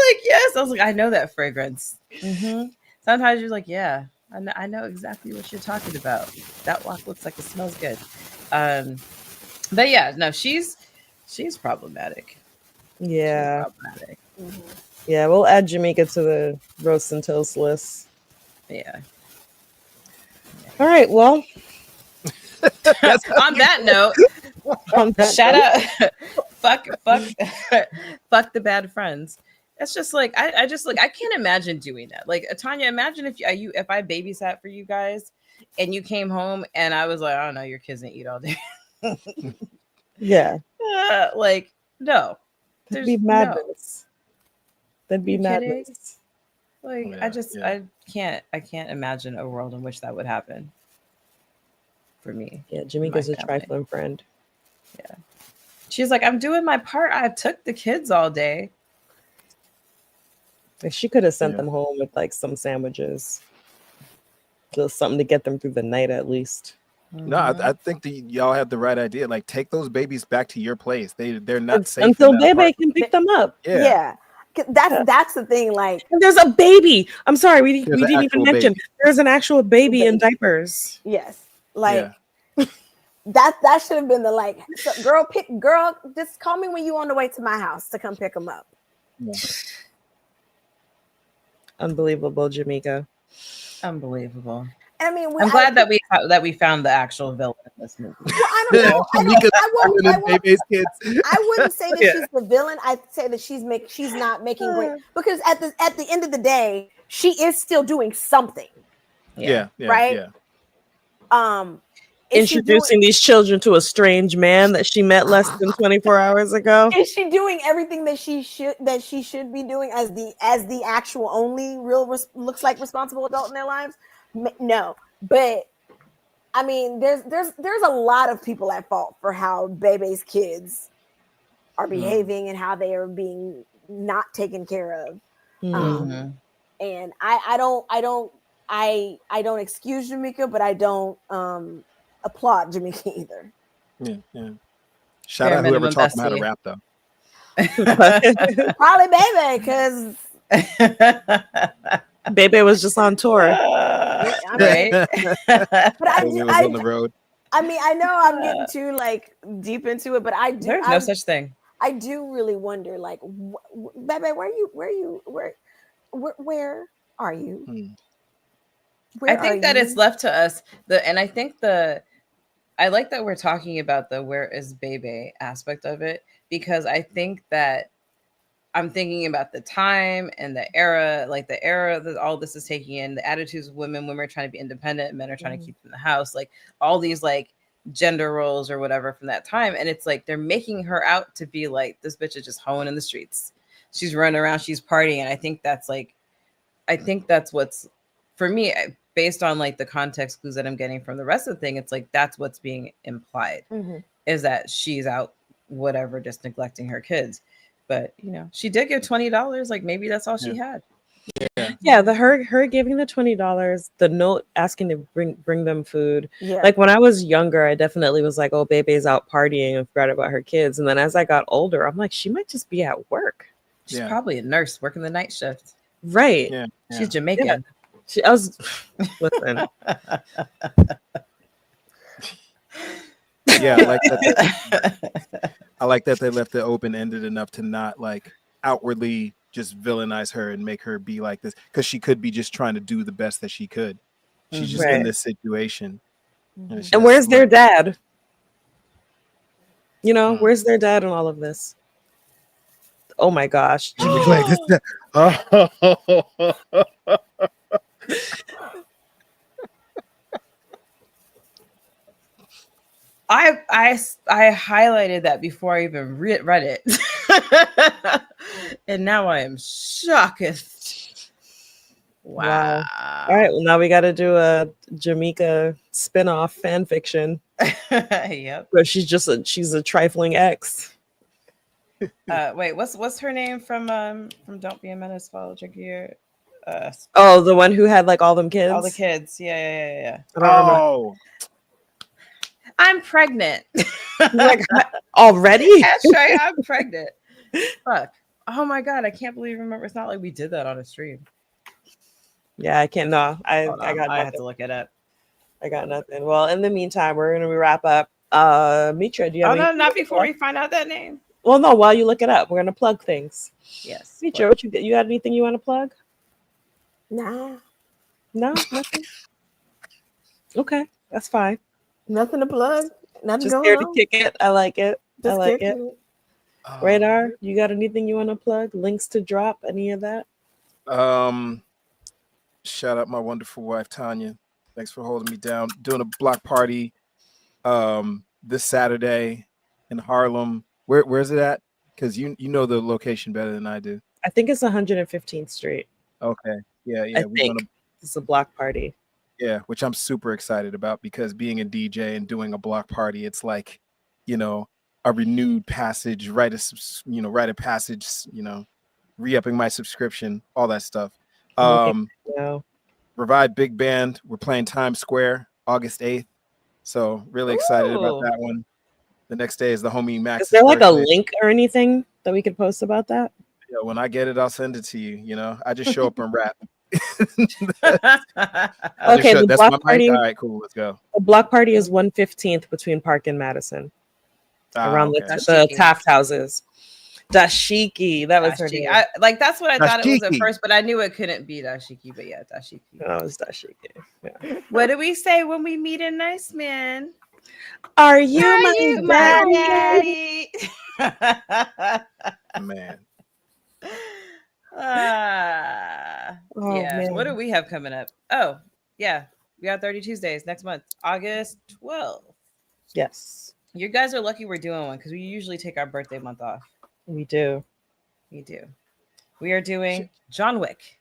like, yes. I was like, I know that fragrance. Sometimes you're like, yeah, I know exactly what you're talking about. That wok looks like it smells good. But yeah, no, she's problematic. Yeah. Mm-hmm. Yeah, we'll add Jamaica to the roast and toast list. Yeah. All right, well. On that note, shout out fuck fuck the bad friends. It's just like I just like I can't imagine doing that. Like Tanya, imagine if I babysat for you guys and you came home and I was like, I don't know, your kids didn't eat all day. Yeah. Like, no. That'd be madness. That'd be Kidding? madness. Like I can't imagine a world in which that would happen for me. Yeah, Jamaica's a trifling friend. Yeah. She's like, I'm doing my part. I took the kids all day. Like, she could have sent them home with like some sandwiches. Just something to get them through the night at least. No, I think that y'all have the right idea. Like, take those babies back to your place. They're not safe until Bebe can pick them up. Yeah. That's the thing. Like, and there's a baby. I'm sorry, we didn't even mention there's an actual baby in diapers. Yes, like that should have been the like. So girl, just call me when you on the way to my house to come pick them up. Yeah. Unbelievable, Jamaica. Unbelievable. I mean, I'm glad that we found the actual villain in this movie. Well, I don't know. I wouldn't say that she's the villain. I'd say that she's not making great, because at the end of the day, she is still doing something. Yeah. Right. Yeah. Introducing these children to a strange man that she met less than 24 hours ago. Is she doing everything that she should be doing as the actual only real looks like responsible adult in their lives? No, but I mean, there's a lot of people at fault for how Bebe's kids are behaving and how they are being not taken care of. And I don't excuse Jamaica, but I don't applaud Jamaica either. Yeah. Shout out whoever taught them how to rap, though. Probably Bebe, because Bebe was just on tour. Right? But I was on the road. I mean, I know I'm getting too like deep into it, but I do. There's no such thing. I do really wonder, like, Bebe, where are you? I think that it's left to us. I like that we're talking about the where is Bebe aspect of it, because I think that I'm thinking about the time and the era that all this is taking in, the attitudes of women are trying to be independent, men are trying to keep in the house, like all these like gender roles or whatever from that time. And it's like they're making her out to be like, this bitch is just hoeing in the streets. She's running around, she's partying. And I think that's what's, for me, based on like the context clues that I'm getting from the rest of the thing, it's like that's what's being implied, is that she's out whatever, just neglecting her kids. But she did give $20. Like maybe that's all she had. Yeah, her giving the $20, the note asking to bring them food. Yeah. Like when I was younger, I definitely was like, oh, Bebe's out partying and forgot about her kids. And then as I got older, I'm like, she might just be at work. She's probably a nurse working the night shift. Right. Yeah. She's Jamaican. I was listen. Yeah, I like that they left it open-ended enough to not like outwardly just villainize her and make her be like this, because she could be just trying to do the best that she could. She's just in this situation. And where's their dad? Where's their dad in all of this? Oh my gosh. I highlighted that before I even read it. And now I am shocked. Wow. All right, well now we got to do a Jamaica spin-off fan fiction. Yep. Where she's a trifling ex. Wait, what's her name from Don't Be a Menace, Follow Jackie? Oh, the one who had like all them kids. All the kids. Yeah. Oh. I'm pregnant. Like, already? That's right. I'm pregnant. Fuck. Oh my god, I can't believe. Remember, it's not like we did that on a stream. Yeah, I can't. No, I have to look it up. I got nothing. Well, in the meantime, we're gonna wrap up. Mitra, do you have? No, not before we find out that name. Well, no, while you look it up, we're gonna plug things. Yes. Hey, Joe, you got anything you want to plug? Nah, No, nothing. Okay, that's fine. nothing to plug. Nothing Just going here to on. kick it. I like it. I Just like kicking it. it. Radar, you got anything you want to plug? Links to drop? Any of that? Shout out my wonderful wife Tanya. Thanks for holding me down. Doing a block party this Saturday in Harlem. Where's it at? Because you know the location better than I do. I think it's 115th Street. Okay. Yeah. It's a block party. Yeah, which I'm super excited about because being a DJ and doing a block party, it's like, a renewed passage, rite of passage, re-upping my subscription, all that stuff. Revive Big Band. We're playing Times Square August 8th. So really excited about that one. The next day is the homie Max's Is there like birthday. a link or anything that we could post about that? Yeah, when I get it, I'll send it to you. I just show up and rap. Okay, the that's block my party. mic. All right, cool. Let's go. The block party is 115th between Park and Madison, around the Taft houses. Dashiki, that was her name. That's what I thought it was at first, but I knew it couldn't be Dashiki. But yeah, Dashiki. No, it's Dashiki. Yeah. What do we say when we meet a nice man? Are you my daddy? Man. Yeah. Man. What do we have coming up? Oh, yeah. We got 30 Tuesdays next month, August 12th. Yes. You guys are lucky we're doing one because we usually take our birthday month off. We do. We are doing John Wick.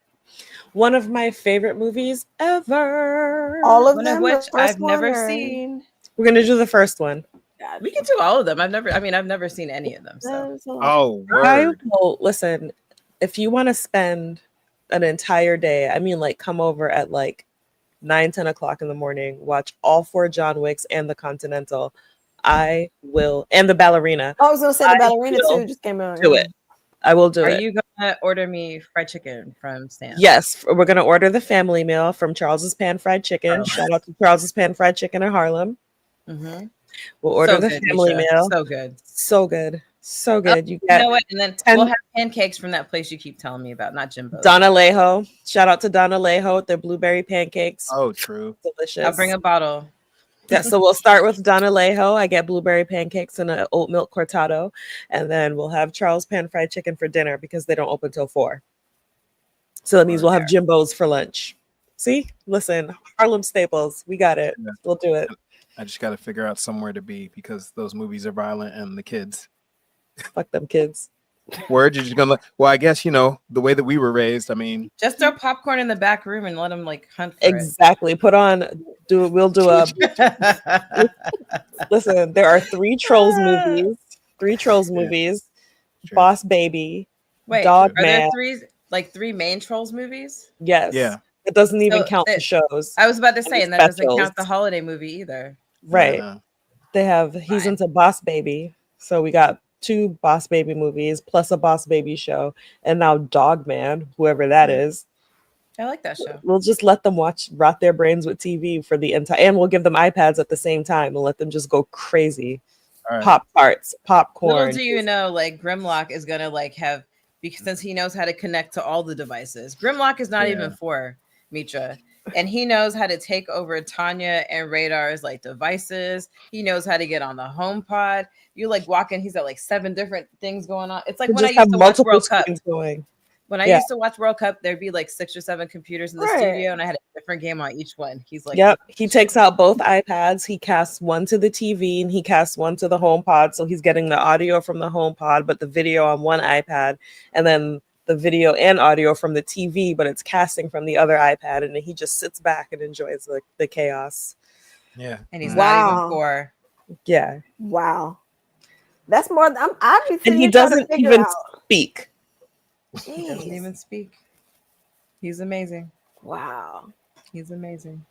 One of my favorite movies ever. All of one them, of which I've never seen. We're gonna do the first one. God. We can do all of them. I've never seen any of them. So. Word. Listen, if you want to spend an entire day, come over at 9-10 o'clock in the morning, watch all 4 John Wicks and the Continental. I will, and the Ballerina. I was gonna say the Ballerina too. Just came out. Do it. I will do it. Are you gonna order me fried chicken from Sam's? Yes, we're gonna order the family meal from Charles's Pan Fried Chicken. Shout out to Charles's Pan Fried Chicken in Harlem. Mm-hmm. We'll order the family meal. So good. You know what? And then we'll have pancakes from that place you keep telling me about, not Jimbo's. Donna Lejo. Shout out to Donna Lejo with their blueberry pancakes. Oh, true. Delicious. I'll bring a bottle. Yeah, so we'll start with Donna Lejo. I get blueberry pancakes and an oat milk cortado. And then we'll have Charles Pan Fried Chicken for dinner because they don't open till 4. So that means we'll have Jimbo's for lunch. See? Listen, Harlem staples. We got it. Yeah. We'll do it. I just got to figure out somewhere to be because those movies are violent and the kids. Fuck them kids. Word, you're just gonna. Well, I guess the way that we were raised. Just throw popcorn in the back room and let them hunt. For exactly. It. We'll do a. Listen, there are 3 Trolls movies. 3 Trolls movies. True. Boss Baby. Wait, Dog are Man. there 3 main Trolls movies? Yes. Yeah. It doesn't even count the shows. I was about to say, and that doesn't count the holiday movie either. Right. Yeah. He's into Boss Baby, so we got 2 Boss Baby movies plus a Boss Baby show, and now Dog Man, whoever that is. I like that show. We'll just let them rot their brains with TV for the entire, and we'll give them iPads at the same time and let them just go crazy. Right. Pop-Tarts, popcorn. Little do you know, Grimlock is gonna have, because since he knows how to connect to all the devices. Grimlock is not even for Mitra. And he knows how to take over Tanya and Radar's devices. He knows how to get on the HomePod. You walk in, he's got 7 different things going on. It's like when I used to watch World Cup. When I used to watch World Cup, there'd be 6 or 7 computers in the studio, and I had a different game on each one. He's yep. He takes out both iPads. He casts one to the TV and he casts one to the HomePod. So he's getting the audio from the HomePod, but the video on one iPad, and then the video and audio from the TV, but it's casting from the other iPad, and he just sits back and enjoys the chaos. Yeah, and he's not even 4. Yeah, wow, that's more. I'm obviously, and he doesn't even speak. He doesn't even speak. He's amazing. Wow, he's amazing.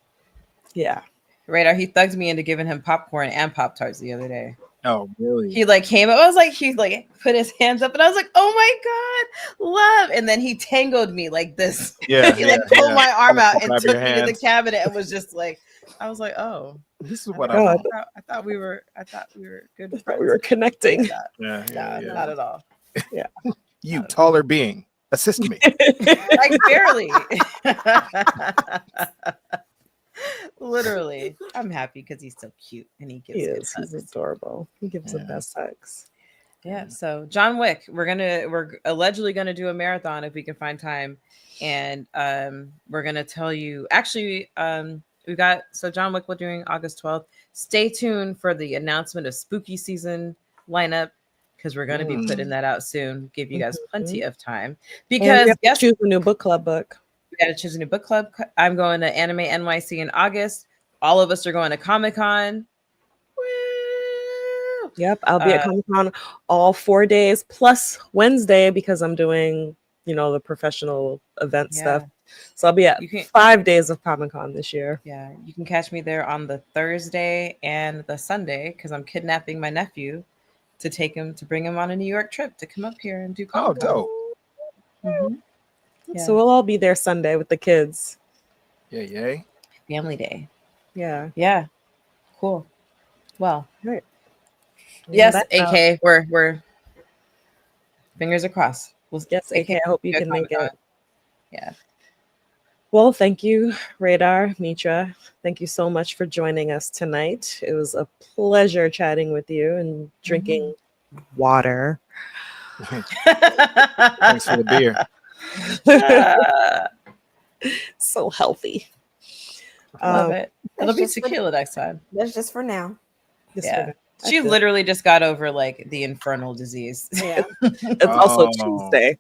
Yeah, Radar. He thugged me into giving him popcorn and Pop-Tarts the other day. Oh, really? He came up. I was he put his hands up, and I was like, "Oh my god, love!" And then he tangled me like this. Yeah, he pulled my arm out and took me to the cabinet and was just I was like, "Oh, This is what I I thought, want. I thought we were good friends. We were connecting. Yeah. Not at all. Yeah. You taller being, assist me. Like barely. Literally. I'm happy because he's so cute and he gives good hugs. He's adorable. He gives the best hugs. Yeah. So John Wick, we're allegedly gonna do a marathon if we can find time. And we're gonna tell you actually we got John Wick we're doing August 12th. Stay tuned for the announcement of spooky season lineup because we're gonna be putting that out soon. Give you guys plenty of time because we have to choose a new book club book. We gotta choose a new book club. I'm going to Anime NYC in August. All of us are going to Comic-Con. Yep, I'll be at Comic-Con all 4 days plus Wednesday because I'm doing, the professional event stuff. So I'll be at 5 days of Comic-Con this year. Yeah, you can catch me there on the Thursday and the Sunday because I'm kidnapping my nephew to bring him on a New York trip to come up here and do Comic-Con. Oh, dope. Yeah. So we'll all be there Sunday with the kids. Yay. Family day. Yeah. Yeah. Cool. Well. Right. Yes, AK. We're fingers crossed. Yes, AK. I hope you can make it. Yeah. Well, thank you, Radar, Mitra. Thank you so much for joining us tonight. It was a pleasure chatting with you and drinking water. Thanks for the beer. So healthy. Love it. It'll be tequila next time. That's just for now. Yeah. She literally just got over like the infernal disease. Yeah. It's also Tuesday.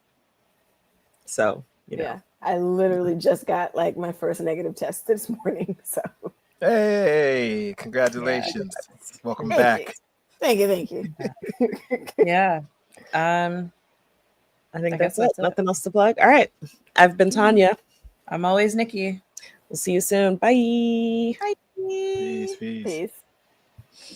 So, Yeah. I literally just got like my first negative test this morning. So hey, congratulations. Welcome back. Thank you. Yeah. I think that's it. Nothing else to plug. All right. I've been Tanya. I'm always Nikki. We'll see you soon. Bye. Bye. Peace. Peace.